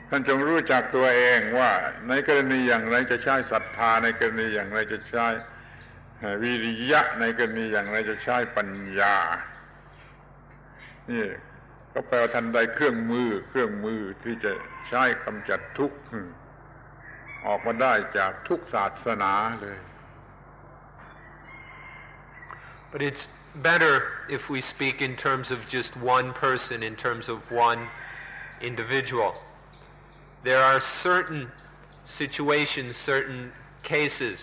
ท่านจงรู้จักตัวเองว่าในกรณีอย่างไรจะใช้ศรัทธาในกรณีอย่างไรจะใช้วิริยะในกรณีอย่างไรจะใช้ปัญญานี่ก็แปลว่าท่านได้เครื่องมือที่จะใช้กำจัดทุกข์ออกมาได้จากทุกศาสนาเลย But it's better if we speak in terms of just one person, in terms of one individual. There are certain situations, certain cases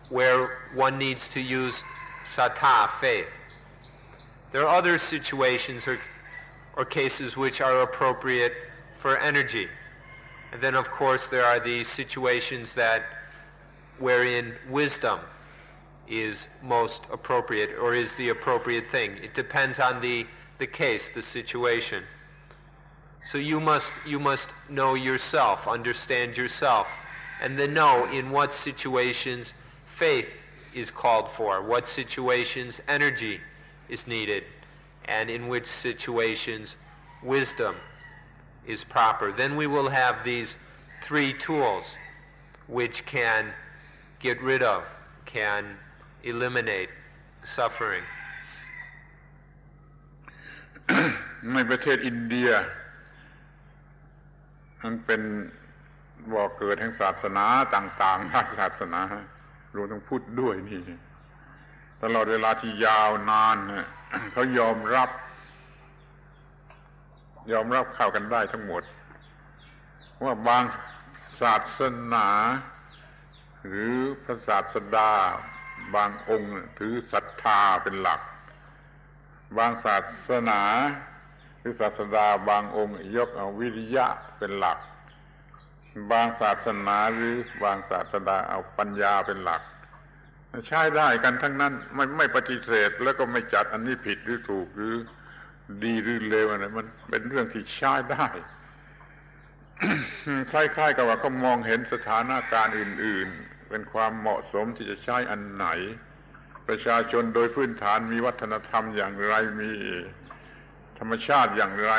where one needs to use sattva, faith. There are other situations or cases which are appropriate for energy. And then of course there are the situations wherein wisdom is most appropriate or is the appropriate thing. It depends on the case, the situation. So you must know yourself, understand yourself, and then know in what situations faith is called for, what situations energy is needed, and in which situations wisdom is proper. Then we will have these three tools which can get rid of, can eliminate suffering. ในประเทศอินเดียมันเป็นบ่อเกิดแห่งศาสนาต่างๆหลายศาสนารวมทั้งพุทธด้วยนี่ตลอดเวลาที่ยาวนานเขายอมรับเข้ากันได้ทั้งหมดว่าบางศาสนาหรือพระศาสดาบางองค์ถือศรัทธาเป็นหลักบางศาสนาหรือศาสดาบางองค์ยกเอาวิริยะเป็นหลักบางศาสนาหรือบางศาสดาเอาปัญญาเป็นหลักใช้ได้กันทั้งนั้นไม่ปฏิเสธแล้วก็ไม่จัดอันนี้ผิดหรือถูกหรือดีหรือเลวอะไรมันเป็นเรื่องที่ใช้ได้ คล้ายๆกับว่าเขามองเห็นสถานการณ์อื่นๆเป็นความเหมาะสมที่จะใช้อันไหนประชาชนโดยพื้นฐานมีวัฒนธรรมอย่างไรมีธรรมชาติอย่างไร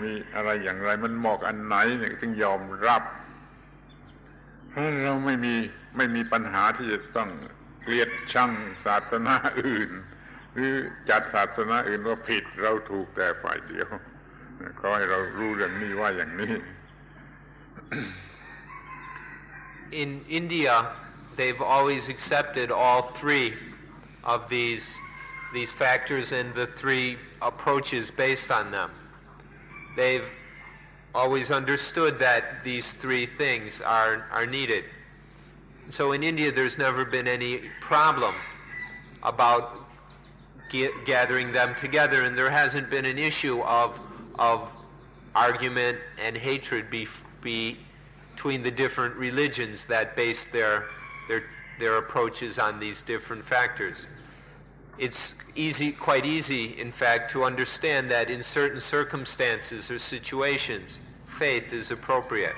มีอะไรอย่างไรมันเหมาะอันไหนเนี่ยจึงยอมรับเราไม่มีปัญหาที่จะต้องเกลียดชังศาสนาอื่นหรือจัดศาสนาอื่นว่าผิดเราถูกแต่ฝ่ายเดียวขอให้เรารู้เรื่องนี้ว่าอย่างนี้ In India, they've always accepted all three of these these factors and the three approaches based on them. They've always understood that these three things are needed. So in India there's never been any problem about gathering them together, and there hasn't been an issue of argument and hatred between the different religions that base their approaches on these different factors. It's quite easy, in fact, to understand that in certain circumstances or situations, faith is appropriate.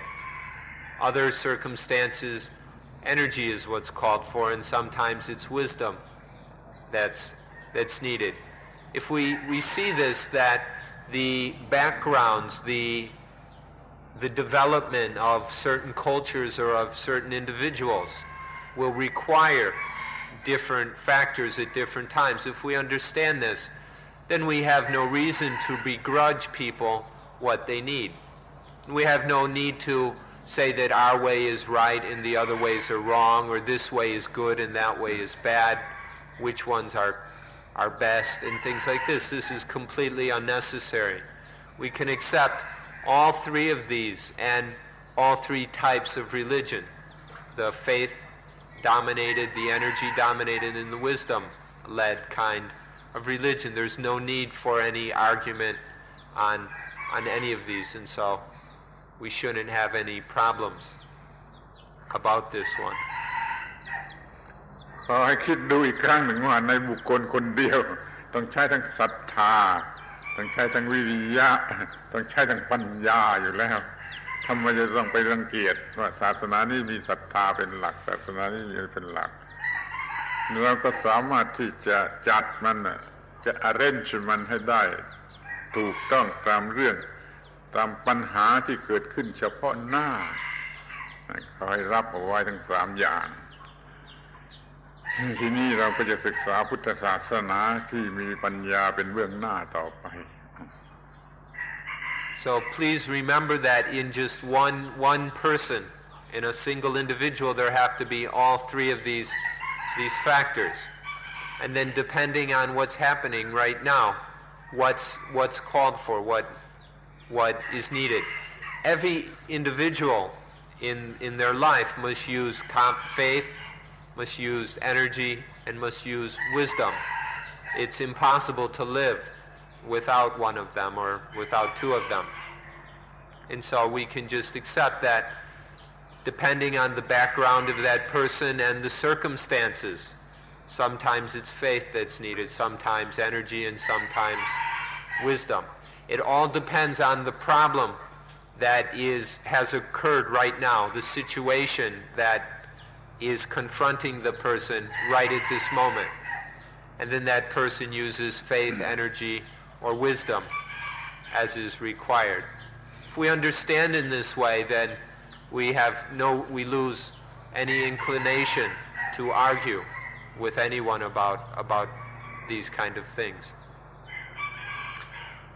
Other circumstances, energy is what's called for, and sometimes it's wisdom that's needed. If we see this, that the backgrounds, the development of certain cultures or of certain individuals will require different factors at different times. If we understand this, then we have no reason to begrudge people what they need. We have no need to say that our way is right and the other ways are wrong, or this way is good and that way is bad, which ones are best, and things like this. This is completely unnecessary. We can accept all three of these and all three types of religion: the faith-dominated, the energy-dominated, and the wisdom-led kind of religion. There's no need for any argument on any of these, and so we shouldn't have any problems about this one. ขอให้คิดดูอีกครั้งหนึ่งว่าในบุคคลคนเดียวต้องใช้ทั้งศรัทธาต้องใช้ทั้งวิริยะต้องใช้ทั้งปัญญาอยู่แล้วทำไมจะต้องไปรังเกียจว่าศาสนานี้มีศรัทธาเป็นหลักศาสนานี้เป็นหลักเราก็สามารถที่จะจัดมันจะ arrange มันให้ได้ถูกต้องตามเรื่องตามปัญหาที่เกิดขึ้นเฉพาะหน้าขอให้รับเอาไว้ทั้งสามอย่างทีนี้เราก็จะศึกษาพุทธศาสนาที่มีปัญญาเป็นเบื้องหน้าต่อไป So please remember that in just one person, in a single individual, there have to be all three of these factors. And then depending on what's happening right now, what's called for, what is needed. Every individual in their life must use faith, must use energy, and must use wisdom. It's impossible to live without one of them or without two of them. And so we can just accept that depending on the background of that person and the circumstances, sometimes it's faith that's needed, sometimes energy, and sometimes wisdom. It all depends on the problem that has occurred right now, the situation that is confronting the person right at this moment. And then that person uses faith, energy, or wisdom as is required. If we understand in this way, then we lose any inclination to argue with anyone about these kind of things.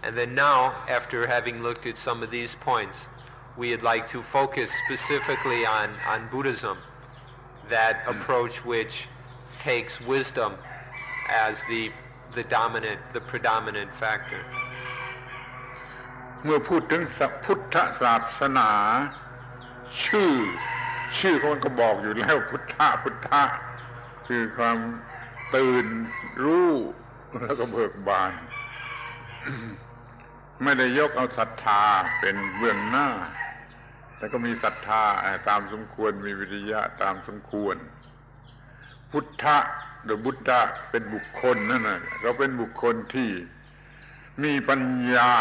And then now, after having looked at some of these points, we'd like to focus specifically on Buddhism, that approach which takes wisdom as the predominant factor. เมื่อพูดถึงพุทธศาสนาชื่อของมันก็บอกอยู่แล้วพุทธะคือความตื่นรู้แล้วก็เบิกบาน ไม่ได้ยกเอาศรัทธาเป็นเบื้องหน้าแต่ก็มีศรัทธาตามสมควรมีวิริยะตามสมควรพุทธะหรือบุตตะเป็นบุคคลนั่นน่ะเราเป็นบุคคลที่มีปัญญา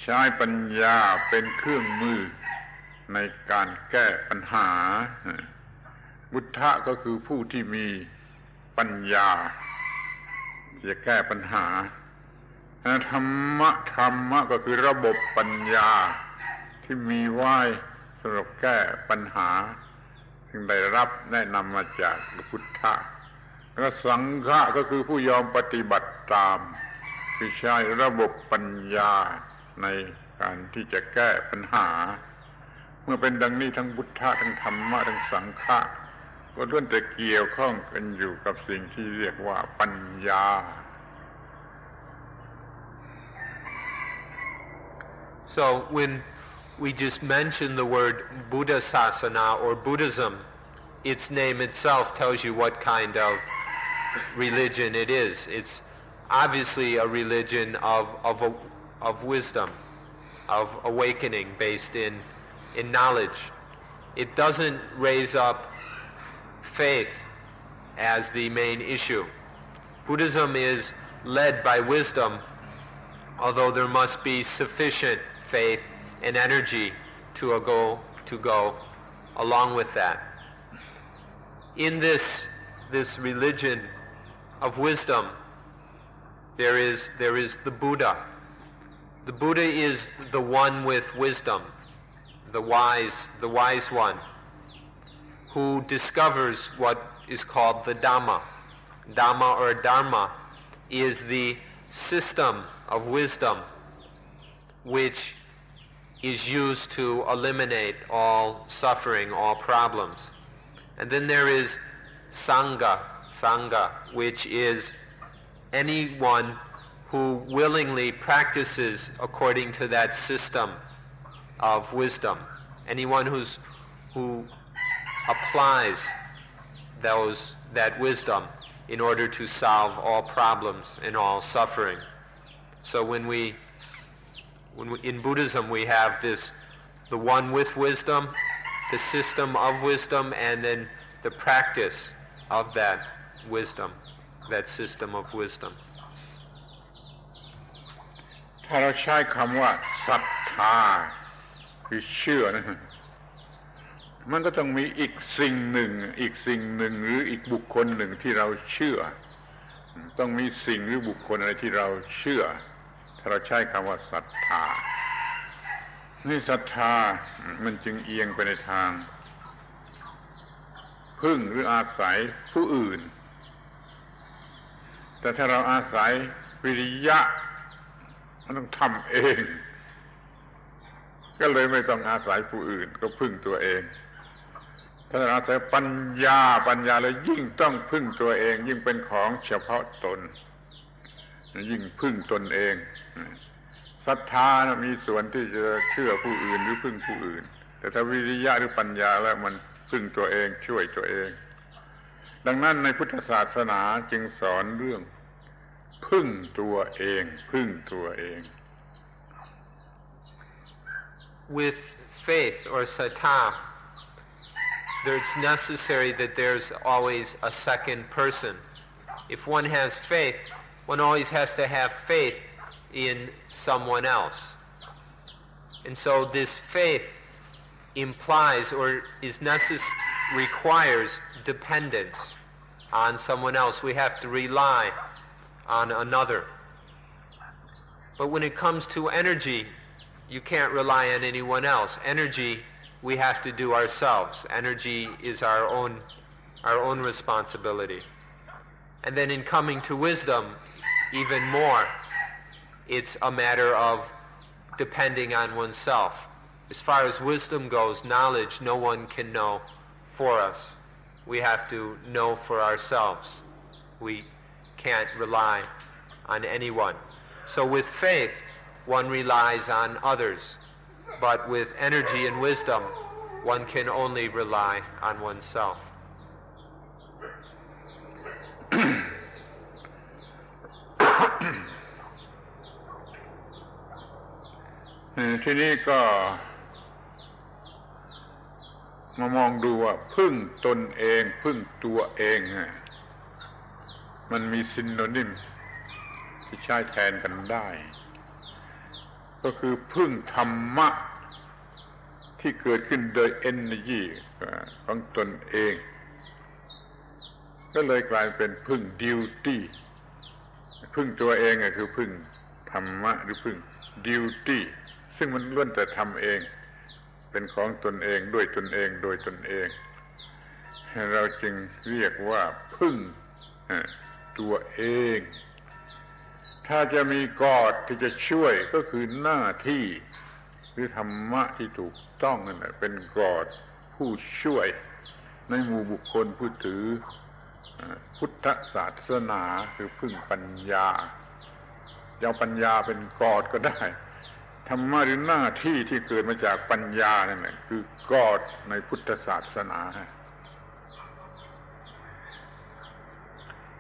ใช้ปัญญาเป็นเครื่องมือในการแก้ปัญหาบุตตะก็คือผู้ที่มีปัญญาจะแก้ปัญหาธรรมะก็คือระบบปัญญาที่มีไว้สำหรับแก้ปัญหาซึ่งได้รับแนะนำมาจากพุทธะและสังฆะก็คือผู้ยอมปฏิบัติตามคือใช้ระบบปัญญาในการที่จะแก้ปัญหาเมื่อเป็นดังนี้ทั้งพุทธะทั้งธรรมะทั้งสังฆะ ก็ล้วนแต่เกี่ยวข้องกันอยู่กับสิ่งที่เรียกว่าปัญญา So when we just mention the word Buddha Sasana or Buddhism, its name itself tells you what kind of religion it is. It's obviously a religion of wisdom, of awakening based in knowledge. It doesn't raise up faith as the main issue. Buddhism is led by wisdom, although there must be sufficient faith and energy to go along with that. In this religion of wisdom, there is the Buddha. The Buddha is the one with wisdom, the wise one, who discovers what is called the Dhamma. Dhamma or Dharma is the system of wisdom which is used to eliminate all suffering, all problems. And then there is Sangha, which is anyone who willingly practices according to that system of wisdom. Anyone who applies that wisdom in order to solve all problems and all suffering. So when in Buddhism we have the one with wisdom, the system of wisdom, and then the practice of that wisdom, that system of wisdom. ถ้าเราใช้คำว่าศรัทธาคือเชื่อนะมันก็ต้องมีอีกสิ่งหนึ่งหรืออีกบุคคลหนึ่งที่เราเชื่อต้องมีสิ่งหรือบุคคลอะไรที่เราเชื่อถ้าเราใช้คำว่าศรัทธานี่ศรัทธามันจึงเอียงไปในทางพึ่งหรืออาศัยผู้อื่นแต่ถ้าเราอาศัยวิริยะมันต้องทำเองก็เลยไม่ต้องอาศัยผู้อื่นก็พึ่งตัวเองถ้าเราอาศัยปัญญาแล้วยิ่งต้องพึ่งตัวเองยิ่งเป็นของเฉพาะตนยิ่งพึ่งตนเองศรัทธานะมีส่วนที่จะเชื่อผู้อื่นหรือพึ่งผู้อื่นแต่ถ้าวิริยะหรือปัญญาแล้วมันพึ่งตัวเองช่วยตัวเองดังนั้นในพุทธศาสนาจึงสอนเรื่องพึ่งตัวเอง With faith or sattva, it's necessary that there's always a second person. If one has faith, one always has to have faith in someone else. And so this faith implies or requires dependence on someone else. We have to rely on another. But when it comes to energy, you can't rely on anyone else. Energy we have to do ourselves. Energy is our own responsibility. And then in coming to wisdom, even more, it's a matter of depending on oneself. As far as wisdom goes, knowledge no one can know for us. We have to know for ourselves. We can't rely on anyone. So with faith, one relies on others. But with energy and wisdom, one can only rely on oneself. ทีนี้ก็มามองดูว่าพึ่งตนเองพึ่งตัวเองมันมีซินโนนิมที่ใช้แทนกันได้ก็คือพึ่งธรรมะที่เกิดขึ้นโดย energy ของตนเองก็เลยกลายเป็นพึ่ง duty พึ่งตัวเองก็คือพึ่งธรรมะหรือพึ่ง duty ซึ่งมันล้วนแต่ทำเองเป็นของตนเองด้วยตนเองโดยตนเองเราจึงเรียกว่าพึ่งตัวเองถ้าจะมีกอดที่จะช่วยก็คือหน้าที่หรือธรรมะที่ถูกต้องนั่นแหละเป็นกอดผู้ช่วย ในหมู่บุคคลผู้ถือพุทธศาสนาคือพึ่งปัญญาจะเอาปัญญาเป็นกอดก็ได้ธรรมะหรือหน้าที่ที่เกิดมาจากปัญญานั่นแหละคือกอดในพุทธศาสนา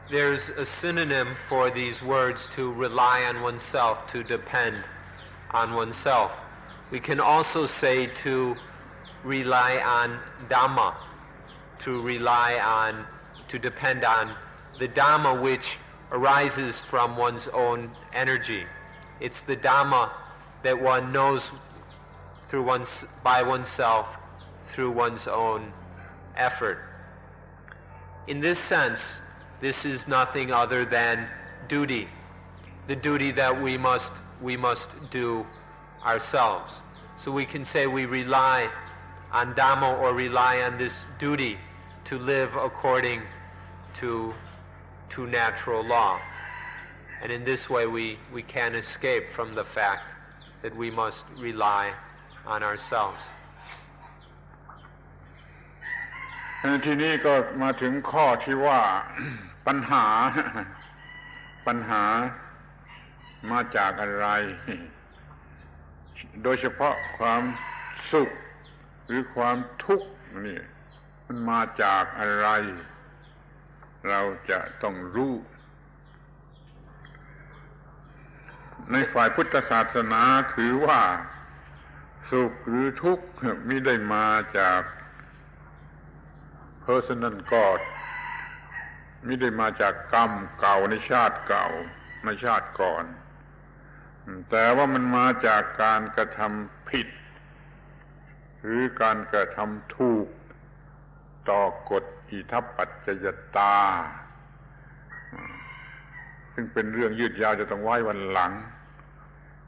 There's a synonym for these words to rely on oneself, to depend on oneself. We can also say to rely on Dhamma, to depend on the Dhamma which arises from one's own energy. It's the Dhamma that one knows by oneself through one's own effort. In this sense, this is nothing other than duty, the duty that we must do ourselves. So we can say we rely on Dhamma or rely on this duty to live according to natural law. And in this way we can't escape from the fact that we must rely on ourselves. ทีนี้ก็มาถึงข้อที่ว่า ปัญหามาจากอะไร โดยเฉพาะความสุขหรือความทุกข์นี่มันมาจากอะไรเราจะต้องรู้ในฝ่ายพุทธศาสนาถือว่าสุขหรือทุกข์ไม่ได้มาจาก personal God ไม่ได้มาจากกรรมเก่าในชาติเก่าในชาติก่อนแต่ว่ามันมาจากการกระทำผิดหรือการกระทำถูกต่อกฎอิทัปปัจจยตาซึ่งเป็นเรื่องยืดยาวจะต้องไว้วันหลัง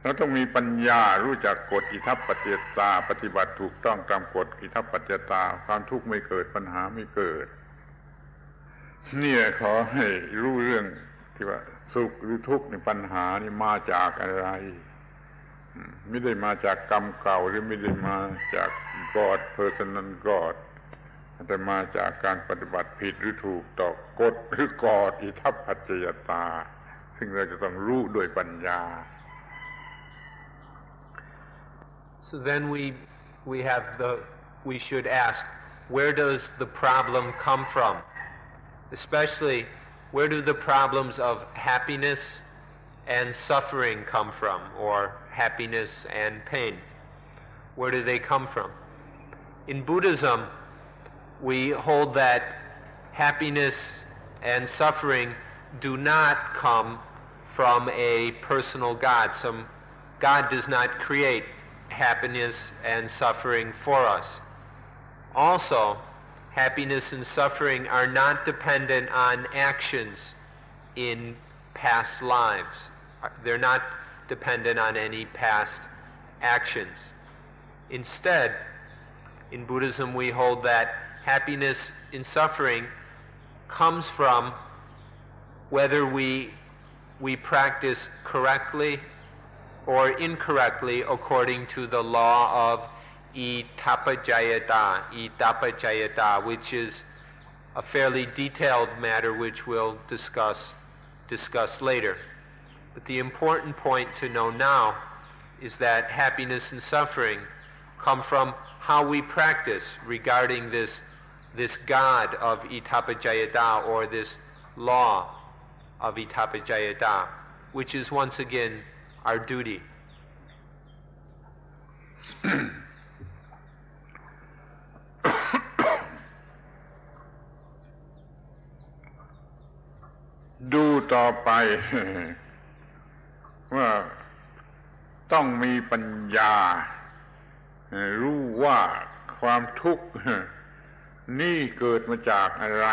เราต้องมีปัญญารู้จักกฎอิทัปปัจจยตาปฏิบัติถูกต้องตามกฎอิทัปปัจจยตาความทุกข์ไม่เกิดปัญหาไม่เกิดเนี่ยขอให้รู้เรื่องที่ว่าสุขหรือทุกข์ในปัญหานี่มาจากอะไรไม่ได้มาจากกรรมเก่าหรือไม่ได้มาจาก God personal God แต่มาจากการปฏิบัติผิดหรือถูกต่อกฎหรือกฎอิทัปปัจจยตาซึ่งเราจะต้องรู้ด้วยปัญญา So then we should ask, where does the problem come from? Especially, where do the problems of happiness and suffering come from, or happiness and pain? Where do they come from? In Buddhism, we hold that happiness and suffering do not come from a personal God. God does not create happiness and suffering for us. Also, happiness and suffering are not dependent on actions in past lives. They're not dependent on any past actions. Instead, in Buddhism we hold that happiness and suffering comes from whether we practice correctly or incorrectly according to the law of Itapajayata, which is a fairly detailed matter which we'll discuss later. But the important point to know now is that happiness and suffering come from how we practice regarding this God of Itapajayata, or this law of Itapajayata, which is once again our duty. ดูต่อไปว่าต้องมีปัญญารู้ว่าความทุกข์นี่เกิดมาจากอะไร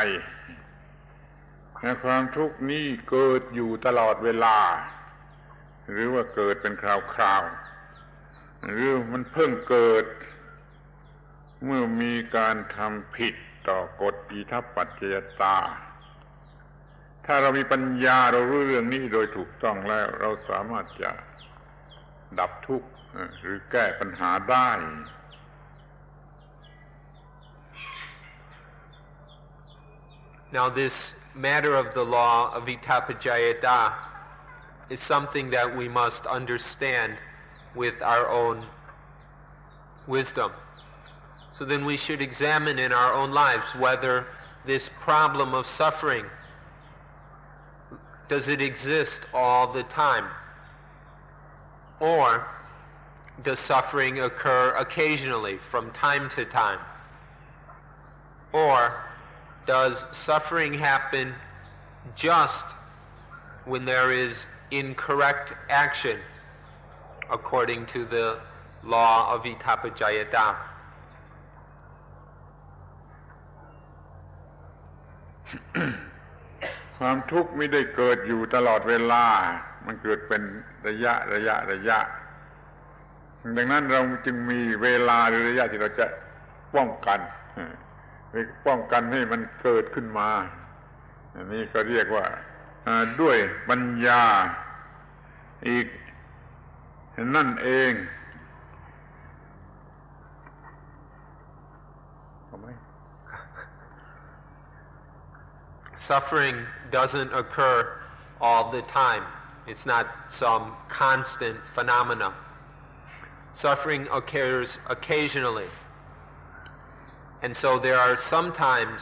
ความทุกข์นี้เกิดอยู่ตลอดเวลาหรือว่าเกิดเป็นคราวๆหรือมันเพิ่งเกิดเมื่อมีการทำผิดต่อกฎอิทัปปัจจยตาถ้าเรามีปัญญาเรารู้เรื่องนี้โดยถูกต้องแล้วเราสามารถจะดับทุกข์หรือแก้ปัญหาได้ Now this matter of the law of Itapajayata is something that we must understand with our own wisdom. So then we should examine in our own lives whether this problem of suffering, does it exist all the time? Or does suffering occur occasionally from time to time? Or does suffering happen just when there is incorrect action according to the law of Itapajayata?ความทุกข์ไม่ได้เกิดอยู่ตลอดเวลามันเกิดเป็นระยะดังนั้นเราจึงมีเวลาหรือระยะที่เราจะป้องกันให้มันเกิดขึ้นมาอันนี้ก็เรียกว่าด้วยปัญญาอีกนั่นเองSuffering doesn't occur all the time. It's not some constant phenomena. Suffering occurs occasionally. And so there are some times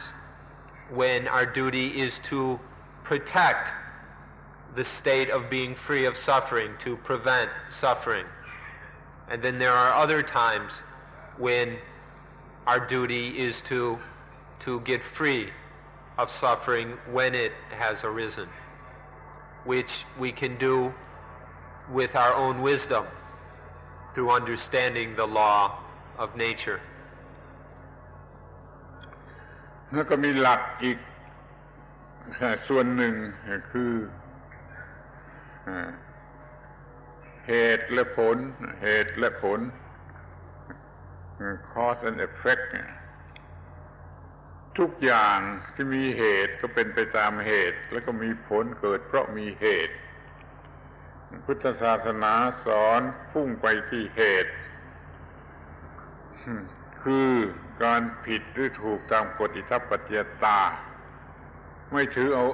when our duty is to protect the state of being free of suffering, to prevent suffering. And then there are other times when our duty is to get free of suffering when it has arisen, which we can do with our own wisdom through understanding the law of nature. แล้วก็มีหลักอีกส่วนหนึ่งคือเหตุและผล cause and effect ทุกอย่างที่มีเหตุก็เป็นไปตามเหตุแล้วก็มีผลเกิดเพราะมีเหตุพุทธศาสนาสอนพุ่งไปที่เหตุคือการผิดหรือถูกตามกฎอิทัปปัจจยตาไม่ถือเอา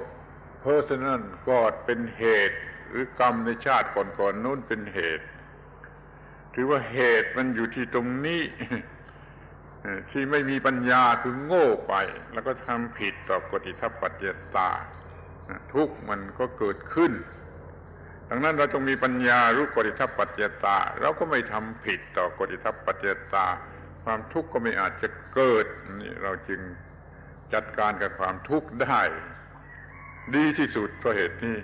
personal ก็เป็นเหตุหรือกรรมในชาติก่อนๆนู้นเป็นเหตุถือว่าเหตุมันอยู่ที่ตรงนี้ที่ไม่มีปัญญาคือโง่ไปแล้วก็ทำผิดต่อกฎอิทัปปัจจยตาทุกข์มันก็เกิดขึ้นดังนั้นเราต้องมีปัญญารู้กฎอิทัปปัจจยตาเราก็ไม่ทำผิดต่อกฎอิทัปปัจจยตาความทุกข์ก็ไม่อาจจะเกิดนี่เราจึงจัดการกับความทุกข์ได้ดีที่สุดเพราะเหตุนี้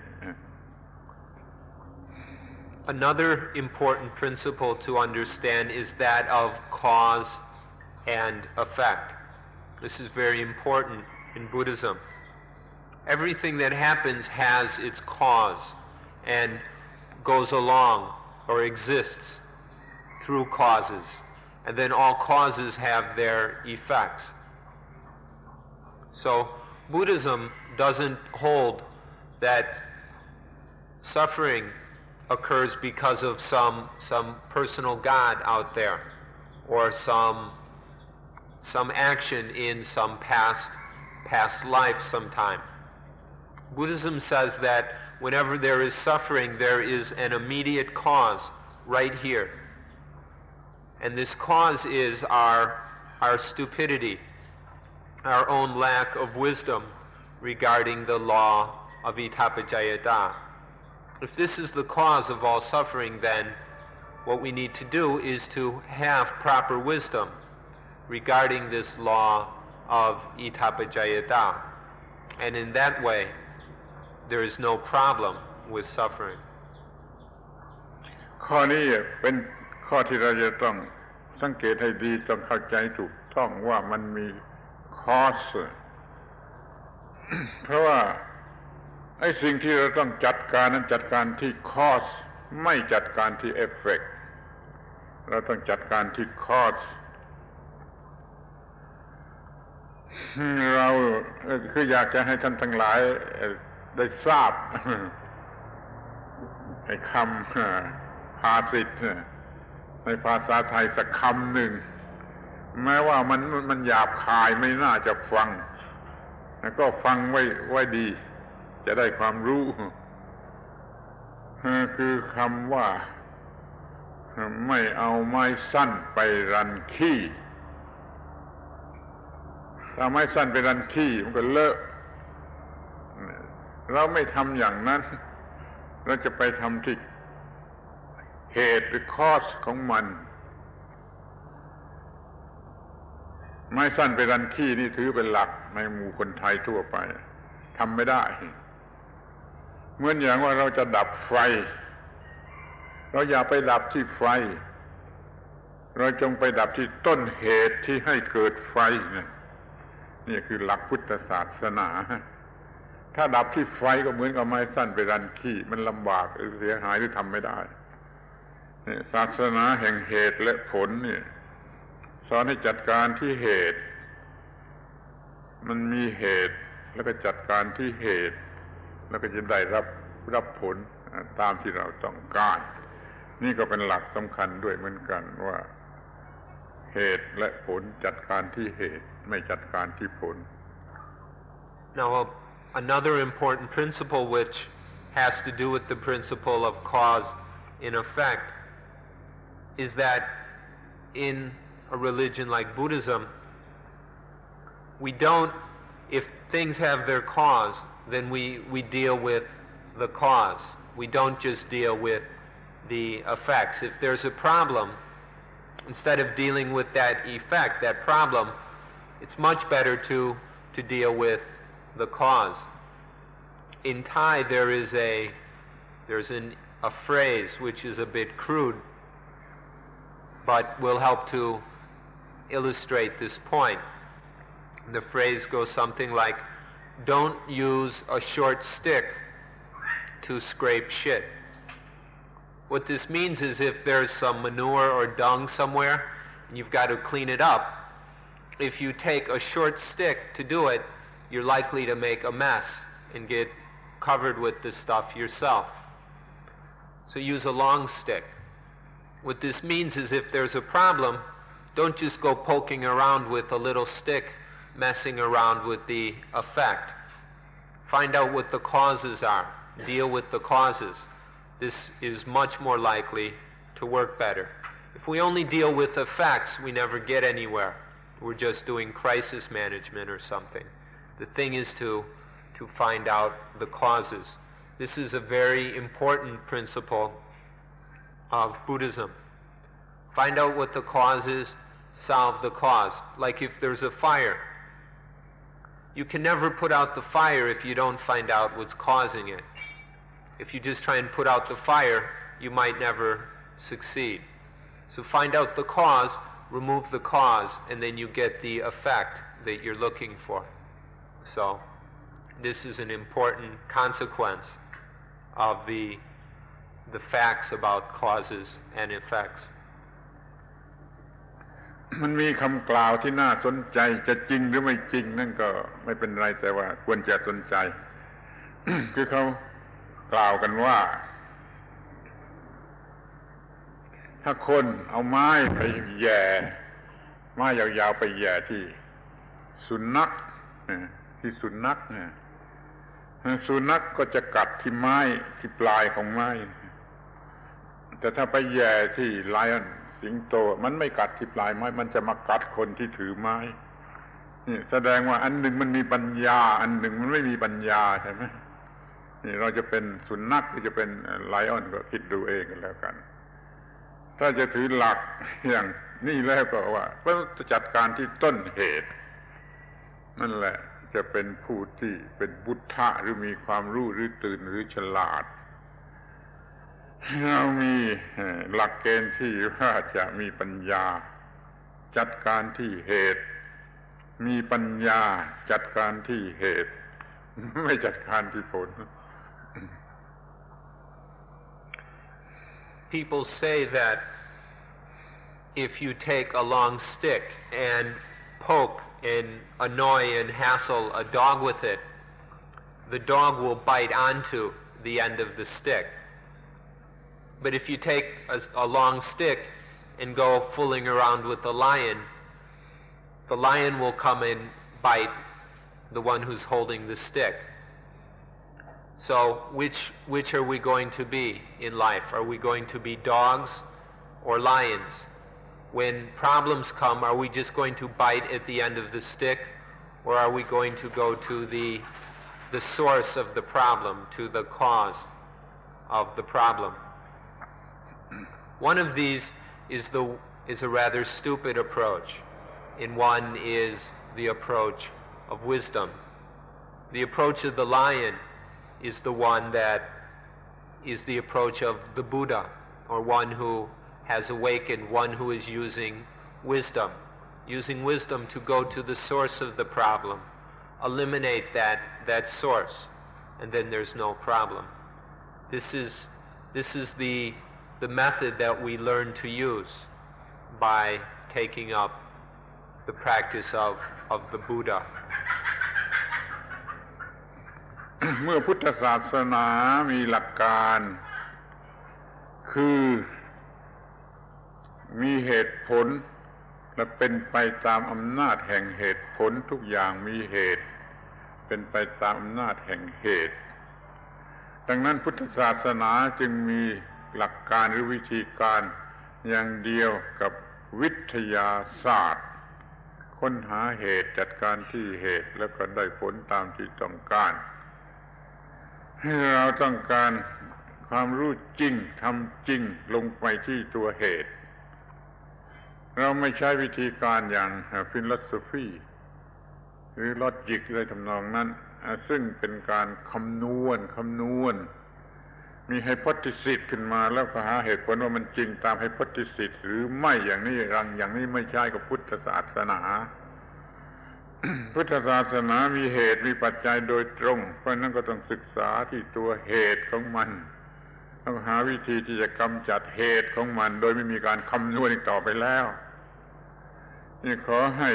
Another important principle to understand is that of cause and effect. This is very important in Buddhism. Everything that happens has its cause and goes along or exists through causes, and then all causes have their effects. So Buddhism doesn't hold that suffering occurs because of some personal God out there or some action in some past life sometime. Buddhism says that whenever there is suffering, there is an immediate cause right here. And this cause is our stupidity, our own lack of wisdom regarding the law of Itapajayata. If this is the cause of all suffering, then what we need to do is to have proper wisdom regarding this law of Itapajayata. And in that way, there is no problem with suffering. ข้อนี้เป็นข้อที่เราจะต้องสังเกตให้ดีต้องเข้าใจถูกต้องว่ามันมี cause เพราะว่าไอ้สิ่งที่เราต้องจัดการนั้นจัดการที่ cause ไม่จัดการที่ effect เราต้องจัดการที่ cause เราคืออยากจะให้ท่านทั้งหลายได้ทราบไอ้คำภาษิตในภาษาไทยสักคำหนึ่งแม้ว่ามันหยาบคายไม่น่าจะฟัง ก็ฟังไว้ดีจะได้ความรู้คือคำว่าไม่เอาไม้สั้นไปรันขี้ถ้าไม้สั้นไปรันขี้มันก็เลอะเราไม่ทำอย่างนั้นเราจะไปทำที่เหตุหรือคอสของมันไม้สั้นไปรันขี้นี่ถือเป็นหลักในหมู่คนไทยทั่วไปทำไม่ได้เหมือนอย่างว่าเราจะดับไฟเราอย่าไปดับที่ไฟเราจงไปดับที่ต้นเหตุที่ให้เกิดไฟนี่คือหลักพุทธศาสนาถ้าดับที่ไฟก็เหมือนกับไม้สั้นไปรันขี้มันลำบากหรือเสียหายหรือทำไม่ได้ศาสนาแห่งเหตุและผลนี่สอนให้จัดการที่เหตุมันมีเหตุแล้วก็จัดการที่เหตุแล้วก็จะได้รับผลตามที่เราต้องการนี่ก็เป็นหลักสำคัญด้วยเหมือนกันว่าเหตุและผลจัดการที่เหตุไม่จัดการที่ผล Now another important principle which has to do with the principle of cause and effect is that in a religion like Buddhism we don't, if things have their cause, then we deal with the cause. We don't just deal with the effects. If there's a problem, instead of dealing with that effect, that problem, it's much better to deal with the cause. In Thai there's a phrase which is a bit crude, but will help to illustrate this point. The phrase goes something like, don't use a short stick to scrape shit. What this means is if there's some manure or dung somewhere and you've got to clean it up, if you take a short stick to do it, you're likely to make a mess and get covered with this stuff yourself. So use a long stick. What this means is if there's a problem, don't just go poking around with a little stick messing around with the effect. Find out what the causes are. Deal with the causes. This is much more likely to work better. If we only deal with effects, we never get anywhere. We're just doing crisis management or something. The thing is to find out the causes. This is a very important principle of Buddhism. Find out what the cause is, solve the cause. Like if there's a fire, you can never put out the fire if you don't find out what's causing it. If you just try and put out the fire, you might never succeed. So find out the cause, remove the cause, and then you get the effect that you're looking for. So this is an important consequence of the facts about causes and effects. มันมีคำกล่าวที่น่าสนใจจะจริงหรือไม่จริงนั่นก็ไม่เป็นไรแต่ว่าควรจะสนใจ คือเขากล่าวกันว่าถ้าคนเอาไม้ไปแย่ไม้ยาวๆไปแย่ที่สุนัขสุนัขก็จะกัดที่ไม้ที่ปลายของไม้แต่ถ้าไปแย่ที่ไลออนสิงโตมันไม่กัดที่ปลายไม้มันจะมากัดคนที่ถือไม้นี่แสดงว่าอันหนึ่งมันมีปัญญาอันหนึ่งมันไม่มีปัญญาใช่ไหมนี่เราจะเป็นสุนัขหรือจะเป็นไลออนก็คิดดูเองกันแล้วกันถ้าจะถือหลักอย่างนี้แล้วก็ว่าจะจัดการที่ต้นเหตุนั่นแหละจะเป็นผู้ที่เป็นบุตถะหรือมีความรู้หรือตื่นหรือฉลาดเรามีหลักเกณฑ์ที่ว่าจะมีปัญญาจัดการที่เหตุมีปัญญาจัดการที่เหตุไม่จัดการที่ผล People say that if you take a long stick and poke and annoy and hassle a dog with it, the dog will bite onto the end of the stick. But if you take a long stick and go fooling around with the lion will come and bite the one who's holding the stick. So which are we going to be in life? Are we going to be dogs or lions? When problems come, are we just going to bite at the end of the stick, or are we going to go to the source of the problem, to the cause of the problem? One of these is a rather stupid approach, and one is the approach of wisdom. The approach of the lion is the one that is the approach of the Buddha, or one who has awakened, one who is using wisdom to go to the source of the problem, eliminate that source, and then there's no problem. This is the method that we learn to use by taking up the practice of the Buddha. เมื่อพุทธศาสนามีหลักการคือมีเหตุผลและเป็นไปตามอำนาจแห่งเหตุผลทุกอย่างมีเหตุเป็นไปตามอำนาจแห่งเหตุดังนั้นพุทธศาสนาจึงมีหลักการหรือวิธีการอย่างเดียวกับวิทยาศาสตร์ค้นหาเหตุจัดการที่เหตุแล้วก็ได้ผลตามที่ต้องการให้เราต้องการความรู้จริงทำจริงลงไปที่ตัวเหตุเราไม่ใช้วิธีการอย่างฟิโลโซฟีหรือลอจิกอะไรทำนองนั้นซึ่งเป็นการคำนวณมีไฮโพธีซิสขึ้นมาแล้วก็หาเหตุผลว่ามันจริงตามไฮโพธีซิสหรือไม่อย่างนี้ไม่ใช่กับพุทธศาสนา พุทธศาสนามีเหตุมีปัจจัยโดยตรงเพราะนั้นก็ต้องศึกษาที่ตัวเหตุของมันต้องหาวิธีที่จะกำจัดเหตุของมันโดยไม่มีการคำนวณอีกต่อไปแล้วนี่ขอให้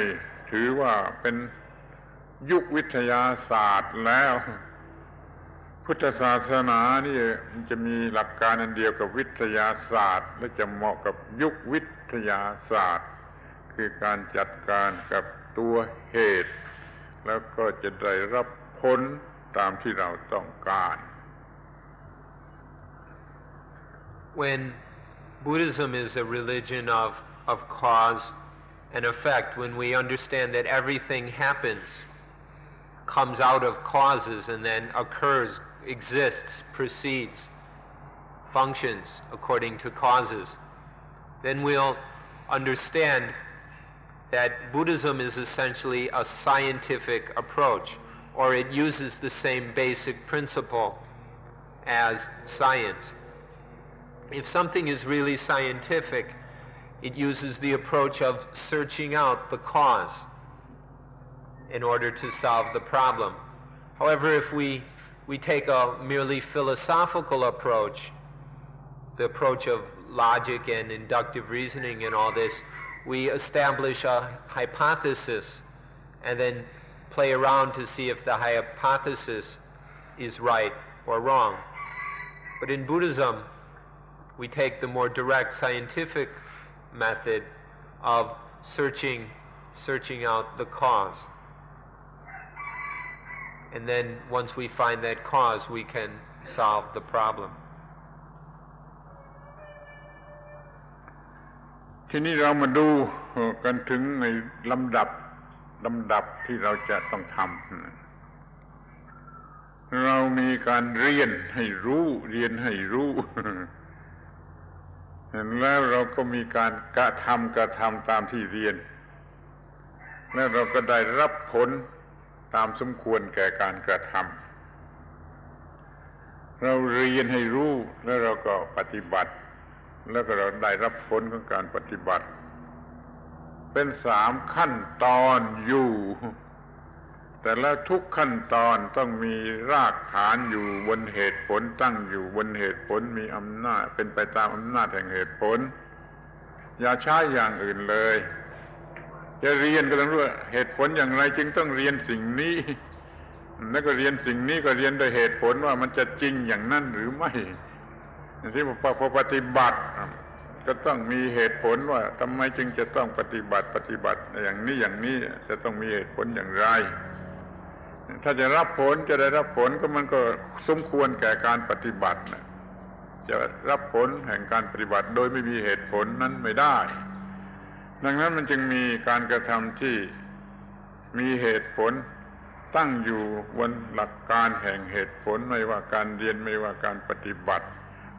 ถือว่าเป็นยุควิทยาศาสตร์แล้วพุทธศาสนานี่มันจะมีหลักการอันเดียวกับวิทยาศาสตร์และจะเหมาะกับยุควิทยาศาสตร์คือการจัดการกับตัวเหตุแล้วก็จะได้รับผลตามที่เราต้องการ When Buddhism is a religion of cause and effect, when we understand that everything happens, comes out of causes and then occurs, exists, proceeds, functions according to causes, then we'll understand that Buddhism is essentially a scientific approach, or it uses the same basic principle as science. If something is really scientific, it uses the approach of searching out the cause in order to solve the problem. However, if we take a merely philosophical approach, the approach of logic and inductive reasoning and all this, we establish a hypothesis and then play around to see if the hypothesis is right or wrong. But in Buddhism, we take the more direct scientific method of searching out the cause. And then once we find that cause, we can solve the problem. ทีนี้เรามาดูกันถึงในลำดับที่เราจะต้องทำเรามีการเรียนให้รู้แล้วเราก็มีการกระทำตามที่เรียนแล้วเราก็ได้รับผลตามสมควรแก่การกระทำเราเรียนให้รู้แล้วเราก็ปฏิบัติแล้วก็เราได้รับผลของการปฏิบัติเป็น3ขั้นตอนอยู่แต่แล้วทุกขั้นตอนต้องมีรากฐานอยู่บนเหตุผลตั้งอยู่บนเหตุผลมีอำนาจเป็นไปตามอำนาจแห่งเหตุผลอย่าใช้อย่างอื่นเลยจะเรียนก็ต้องรู้ว่าเหตุผลอย่างไรจึงต้องเรียนสิ่งนี้แล้วก็เรียนสิ่งนี้ก็เรียนโดยเหตุผลว่ามันจะจริงอย่างนั้นหรือไม่ที่พอปฏิบัติก็ต้องมีเหตุผลว่าทำไมจึงจะต้องปฏิบัติอย่างนี้จะต้องมีเหตุผลอย่างไร ถ้าจะรับผลจะได้รับผลก็มันก็สมควรแก่การปฏิบัติจะรับผลแห่งการปฏิบัติโดยไม่มีเหตุผลนั้นไม่ได้ดังนั้นมันจึงมีการกระทำที่มีเหตุผลตั้งอยู่บนหลักการแห่งเหตุผลไม่ว่าการเรียนไม่ว่าการปฏิบัติ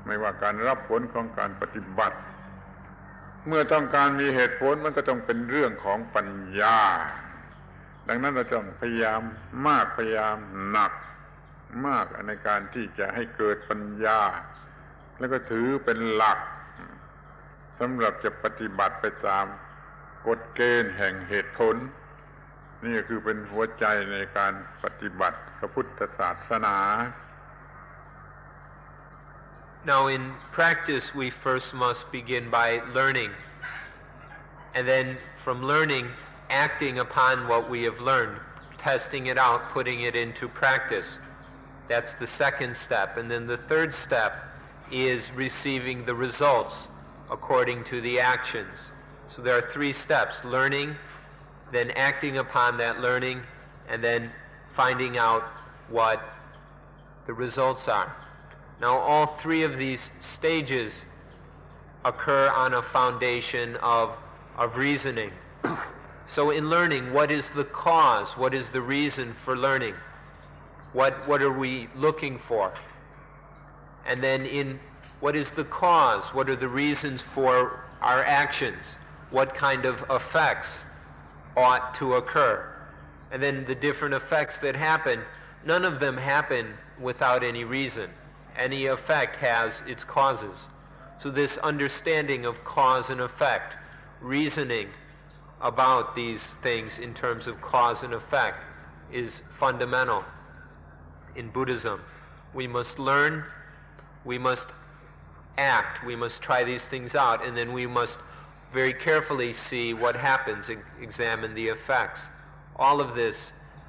ไม่ว่าการรับผลของการปฏิบัติเมื่อต้องการมีเหตุผลมันก็ต้องเป็นเรื่องของปัญญาดังนั้นเราต้องพยายามมากพยายามหนักมากในการที่จะให้เกิดปัญญาแล้วก็ถือเป็นหลักสำหรับจะปฏิบัติไปตามกฎเกณฑ์แห่งเหตุผลนี่คือเป็นหัวใจในการปฏิบัติพระพุทธศาสนา Now in practice we first must begin by learning and then from learning acting upon what we have learned, testing it out, putting it into practice. That's the second step. And then the third step is receiving the results according to the actions. So there are three steps: learning, then acting upon that learning, and then finding out what the results are. Now all three of these stages occur on a foundation of reasoning. So in learning, what is the cause? What is the reason for learning? What are we looking for? And then in what is the cause? What are the reasons for our actions? What kind of effects ought to occur? And then the different effects that happen, none of them happen without any reason. Any effect has its causes. So this understanding of cause and effect, reasoning about these things in terms of cause and effect is fundamental in Buddhism. We must learn, we must act, we must try these things out, and then we must very carefully see what happens and examine the effects. All of this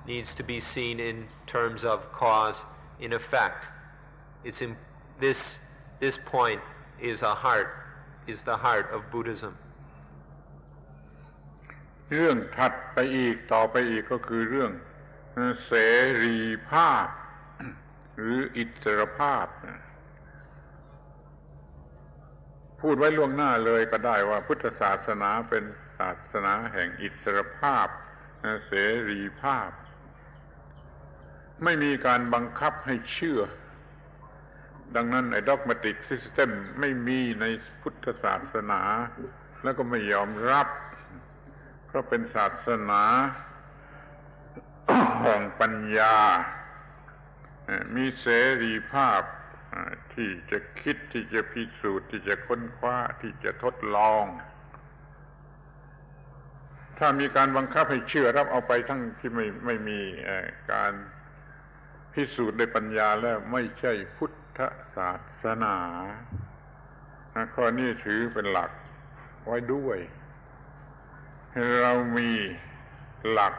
needs to be seen in terms of cause and effect. This point is the heart of Buddhism. เรื่องถัดไปอีกต่อไปอีกก็คือเรื่องเสรีภาพหรืออิสรภาพพูดไว้ล่วงหน้าเลยก็ได้ว่าพุทธศาสนาเป็นศาสนาแห่งอิสรภาพเสรีภาพไม่มีการบังคับให้เชื่อดังนั้นไอ้ dogmatic system ไม่มีในพุทธศาสนาแล้วก็ไม่ยอมรับเพราะเป็นศาสนาแห่งปัญญามีเสรีภาพที่จะคิดที่จะพิสูจน์ที่จะค้นคว้าที่จะทดลองถ้ามีการบังคับให้เชื่อรับเอาไปทั้งที่ไม่มีการพิสูจน์ด้วยปัญญาแล้วไม่ใช่พุทธศาสนาข้อนี้ถือเป็นหลักไว้ด้วยเรามีหลัก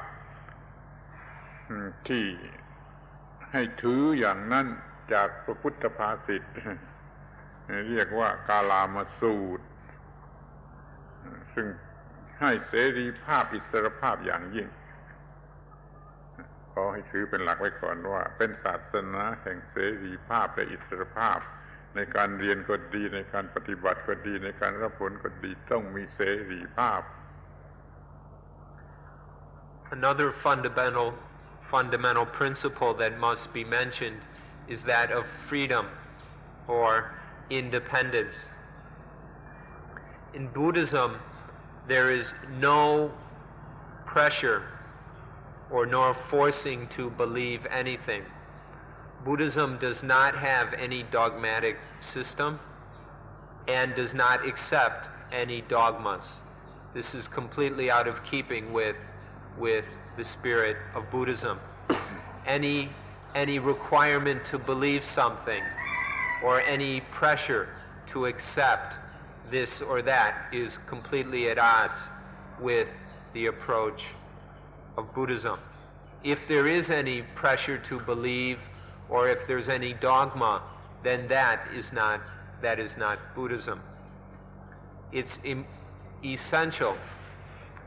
ที่ให้ถืออย่างนั้นจากพระพุทธภาษิตเรียกว่ากาลามสูตรซึ่งให้เสรีภาพอิสรภาพอย่างยิ่งขอให้ถือเป็นหลักไว้ก่อนว่าเป็นศาสนาแห่งเสรีภาพและอิสรภาพในการเรียนก็ดีในการปฏิบัติก็ดีในการรับผลก็ดีต้องมีเสรีภาพ Another fundamental principle that must be mentioned is that of freedom or independence. In Buddhism, there is no pressure or nor forcing to believe anything. Buddhism does not have any dogmatic system and does not accept any dogmas. This is completely out of keeping with the spirit of Buddhism. Any requirement to believe something or any pressure to accept this or that is completely at odds with the approach of Buddhism. If there is any pressure to believe or if there's any dogma, then that is not Buddhism. It's essential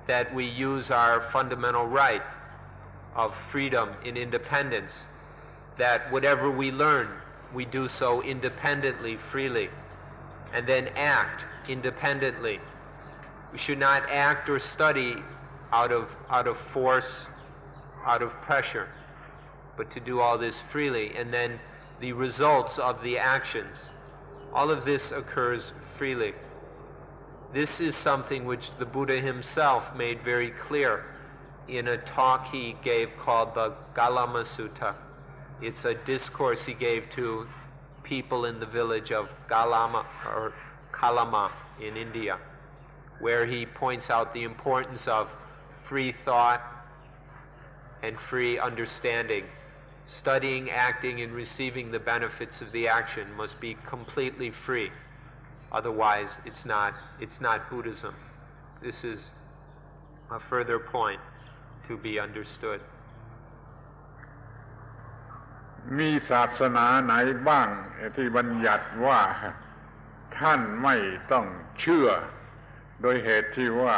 that we use our fundamental right of freedom and independence, that whatever we learn, we do so independently, freely, and then act independently. We should not act or study out of force, out of pressure, but to do all this freely, and then the results of the actions, all of this occurs freely. This is something which the Buddha himself made very clear in a talk he gave called the Galama Sutta. It's a discourse he gave to people in the village of Galama or Kalama in India, where he points out the importance of free thought and free understanding. Studying, acting, and receiving the benefits of the action must be completely free. Otherwise, it's not Buddhism. This is a further point to be understood. มีศาสนาไหนบ้างที่บัญญัติว่าท่านไม่ต้องเชื่อโดยเหตุที่ว่า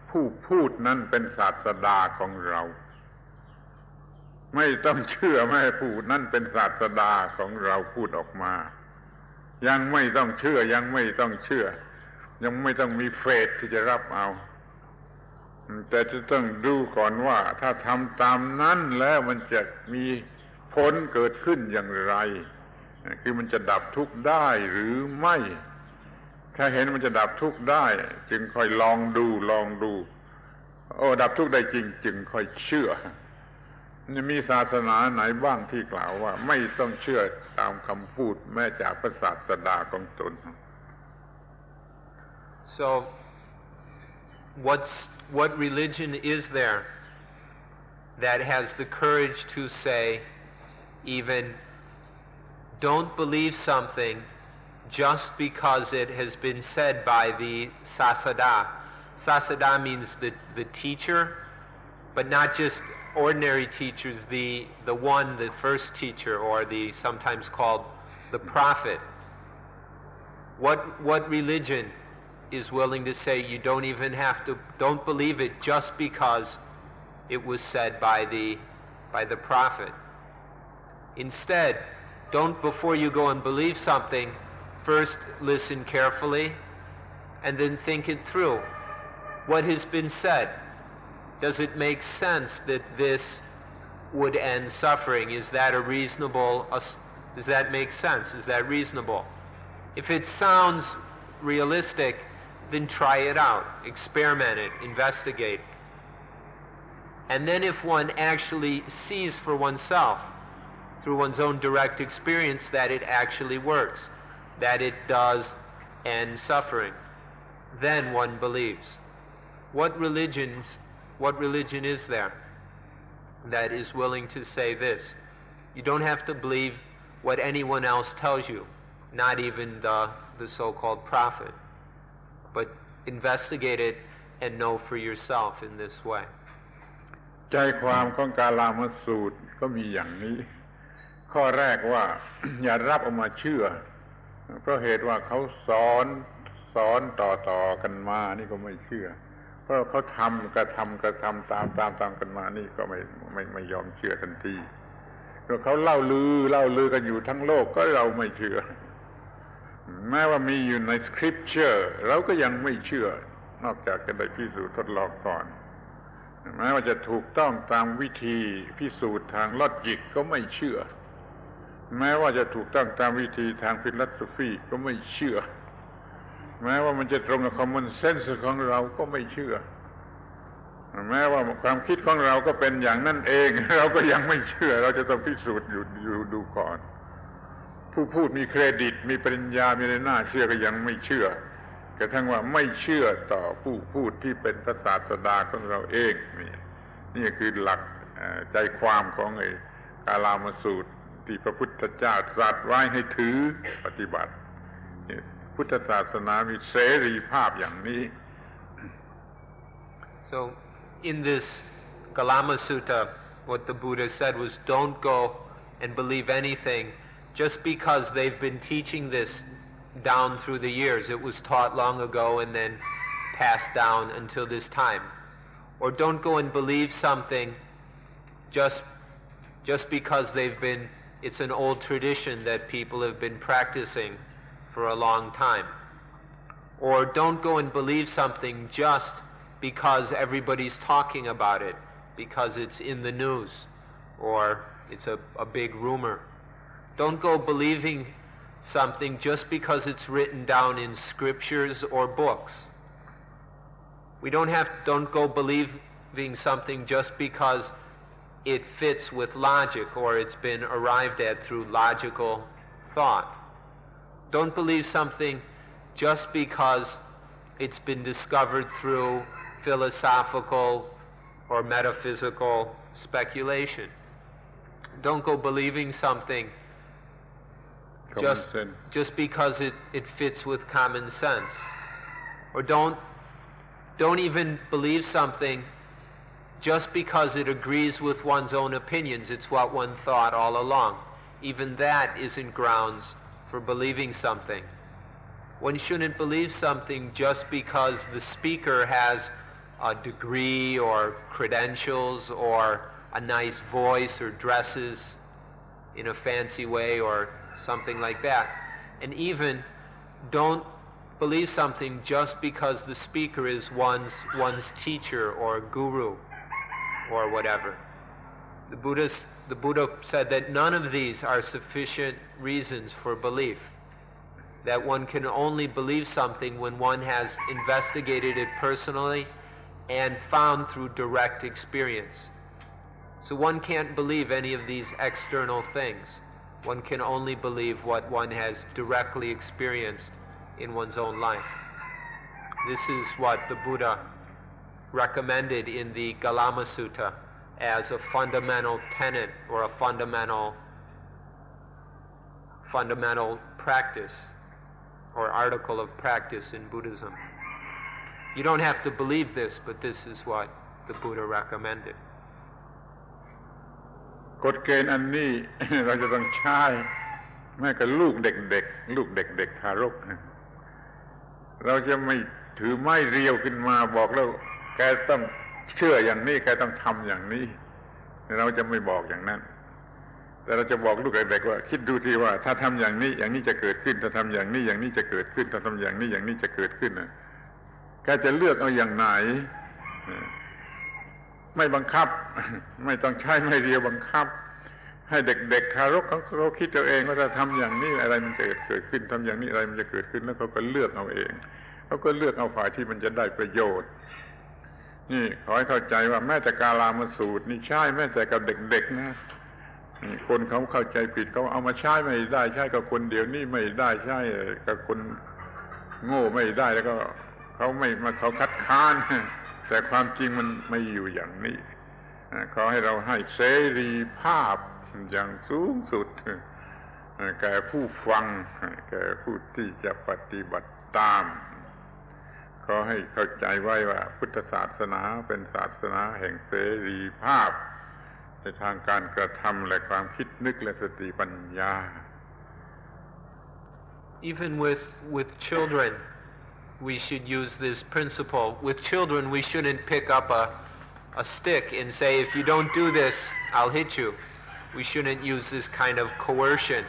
ผู้พูดนั้นเป็นศาสดาของเราไม่ต้องเชื่อแม่ผู้นั้นเป็นศาสดาของเราพูดออกมายังไม่ต้องเชื่อยังไม่ต้องเชื่อยังไม่ต้องมีเฟซที่จะรับเอาแต่จะต้องดูก่อนว่าถ้าทำตามนั้นแล้วมันจะมีผลเกิดขึ้นอย่างไรคือมันจะดับทุกข์ได้หรือไม่ถ้าเห็นมันจะดับทุกข์ได้จึงค่อยลองดูโอ้ดับทุกข์ได้จริงจึงค่อยเชื่อมีศาสนาไหนบ้างที่กล่าวว่าไม่ต้องเชื่อตามคำพูดแม้จากพระศาสดาของตน So what religion is there that has the courage to say even don't believe something just because it has been said by the sasada. Sasada means the teacher, but not just ordinary teachers, the first teacher, or the sometimes called the prophet. What religion is willing to say you don't believe it just because it was said by the prophet? Instead, before you go and believe something, first listen carefully and then think it through. What has been said? Does it make sense that this would end suffering? Does that make sense? Is that reasonable? If it sounds realistic, then try it out, experiment it, investigate. And then if one actually sees for oneself, through one's own direct experience, that it actually works, that it does end suffering, then one believes. What religion is there that is willing to say this? You don't have to believe what anyone else tells you, not even the so-called prophet, but investigate it and know for yourself in this way. ใจความของกาลามสูตรก็มีอย่างนี้ข้อแรกว่า อย่ารับเอามาเชื่อเพราะเหตุว่าเขาสอนต่อกันมานี่ก็ไม่เชื่อเพราะเขาทำกระทำตามกันมานี่ก็ไม่ยอมเชื่อทันทีเพราะเขาเล่าลือกันอยู่ทั้งโลกก็เราไม่เชื่อแม้ว่ามีอยู่ใน Scripture เราก็ยังไม่เชื่อนอกจากจะได้พิสูจน์ทดลองก่อนแม้ว่าจะถูกต้องตามวิธีพิสูจน์ทางลอจิกก็ไม่เชื่อแม้ว่าจะถูกต้องตามวิธีทางฟิโลโซฟีก็ไม่เชื่อแม้ว่ามันจะตรงกับ common sense ของเราก็ไม่เชื่อแม้ว่าความคิดของเราก็เป็นอย่างนั้นเองเราก็ยังไม่เชื่อเราจะต้องพิสูจน์อยู่ดูก่อนผู้พูดมีเครดิตมีปริญญามีอะไรน่าเชื่อก็ยังไม่เชื่อกระทั่งว่าไม่เชื่อต่อผู้พูดที่เป็นพระศาสดาของเราเองนี่คือหลักใจความของไอ้กาลามสูตรที่พระพุทธเจ้าตรัสไว้ให้ถือปฏิบัติพุทธศาสนามีเสรีภาพอย่างนี้ So in this Kalama Sutta, what the Buddha said was don't go and believe anything just because they've been teaching this down through the years. It was taught long ago and then passed down until this time. Or don't go and believe something just because it's an old tradition that people have been practicing for a long time. Or don't go and believe something just because everybody's talking about it, because it's in the news, or it's a big rumor. Don't go believing something just because it's written down in scriptures or books. Don't go believing something just because it fits with logic or it's been arrived at through logical thought. Don't believe something just because it's been discovered through philosophical or metaphysical speculation. Don't go believing something just because it fits with common sense. Or don't even believe something just because it agrees with one's own opinions. It's what one thought all along. Even that isn't grounds for believing something. One shouldn't believe something just because the speaker has a degree or credentials or a nice voice or dresses in a fancy way or something like that. And even don't believe something just because the speaker is one's teacher or guru or whatever. The Buddha said that none of these are sufficient reasons for belief. That one can only believe something when one has investigated it personally and found through direct experience. So one can't believe any of these external things. One can only believe what one has directly experienced in one's own life. This is what the Buddha recommended in the Galama Sutta as a fundamental tenet or a fundamental practice or article of practice in Buddhism. You don't have to believe this, but this is what the Buddha recommended. กฎเกณฑ์อันนี้ เราจะต้องใช้แม้กับลูกเด็กทารกเราจะไม่ถือไม้เรียวขึ้นมาบอกแล้วแกต้องเชื่ออย่างนี้แกต้องทำอย่างนี้เราจะไม่บอกอย่างนั้นแต่เราจะบอกลูกเด็กว่าคิดดูทีว่าถ้าทำอย่างนี้จะเกิดขึ้นถ้าทำอย่างนี้จะเกิดขึ้นถ้าทำอย่างนี้จะเกิดขึ้นแกจะเลือกเอาอย่างไหนไม่บังคับไม่ต้องใช้ไม้เรียวบังคับให้เด็กๆทารกเขาคิดเอาเองว่าถ้าทำอย่างนี้อะไรมันจะเกิดขึ้นทำอย่างนี้อะไรมันจะเกิดขึ้นแล้วเขาก็เลือกเอาเองเขาก็เลือกเอาฝ่ายที่มันจะได้ประโยชน์นี่ขอให้เข้าใจว่าแม้แต่กาลามสูตรนี่ใช้แม้แต่กับเด็กๆนะคนเขาเข้าใจผิดเขาเอามาใช้ไม่ได้ใช้กับคนเดียวนี่ไม่ได้ใช้กับคนโง่ไม่ได้แล้วก็เขาคัดค้านแต่ความจริงมันไม่อยู่อย่างนี้ขอให้เราให้เสรีภาพอย่างสูงสุดแก่ผู้ฟังแก่ผู้ที่จะปฏิบัติตามขอให้เข้าใจไว้ว่าพุทธศาสนาเป็นศาสนาแห่งเสรีภาพในทางการกระทำและความคิดนึกและสติปัญญา Even with children we should use this principle. With children we shouldn't pick up a stick and say if you don't do this I'll hit you. We shouldn't use this kind of coercion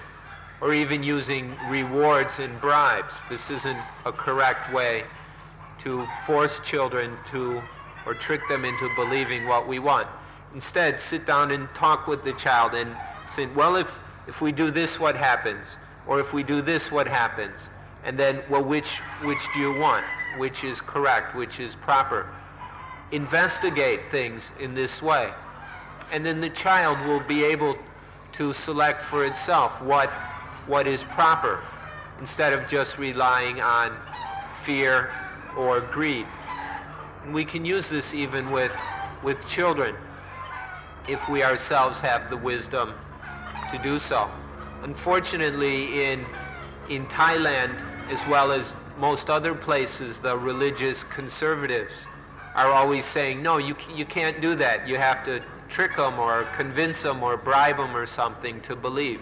or even using rewards and bribes. This isn't a correct way to force children or trick them into believing what we want. Instead, sit down and talk with the child and say, well, if we do this, what happens? Or if we do this, what happens? And then, well, which do you want? Which is correct? Which is proper? Investigate things in this way. And then the child will be able to select for itself what is proper, instead of just relying on fear or greed. And we can use this even with children, if we ourselves have the wisdom to do so. Unfortunately, in Thailand, as well as most other places, the religious conservatives are always saying, no, you can't do that. You have to trick them or convince them or bribe them or something to believe.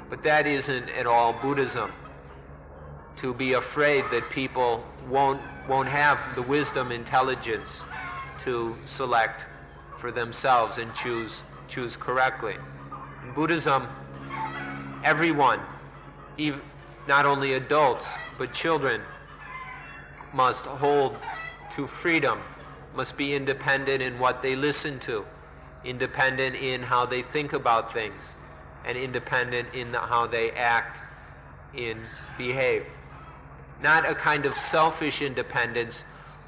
But that isn't at all Buddhism. To be afraid that people won't have the wisdom, intelligence to select for themselves and choose correctly. In Buddhism, everyone, not only adults but children, must hold to freedom, must be independent in what they listen to, independent in how they think about things, and independent in how they act and behave. Not a kind of selfish independence,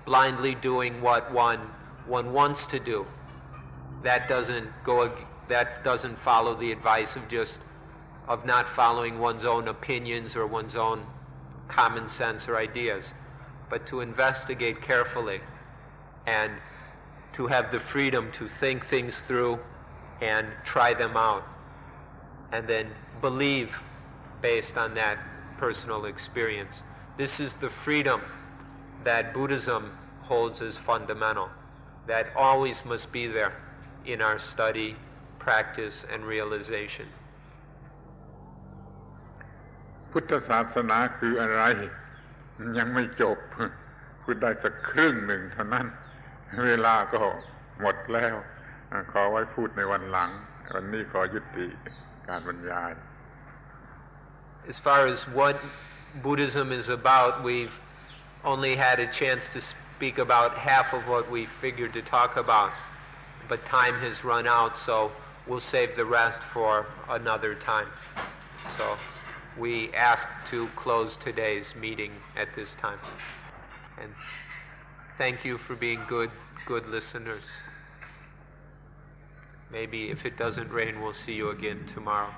blindly doing what one wants to do. That doesn't follow the advice of not following one's own opinions or one's own common sense or ideas, but to investigate carefully and to have the freedom to think things through and try them out, and then believe based on that personal experience. This is the freedom that Buddhism holds as fundamental, that always must be there in our study, practice, and realization. พุทธศาสนาคืออะไรยังไม่จบพูดได้สักครึ่งหนึ่งเท่านั้นเวลาก็หมดแล้วขอไว้พูดในวันหลังวันนี้ขอยุติการบรรยาย As far as what Buddhism is about, we've only had a chance to speak about half of what we figured to talk about, but time has run out, so we'll save the rest for another time. So we ask to close today's meeting at this time. And thank you for being good listeners. Maybe if it doesn't rain, we'll see you again tomorrow.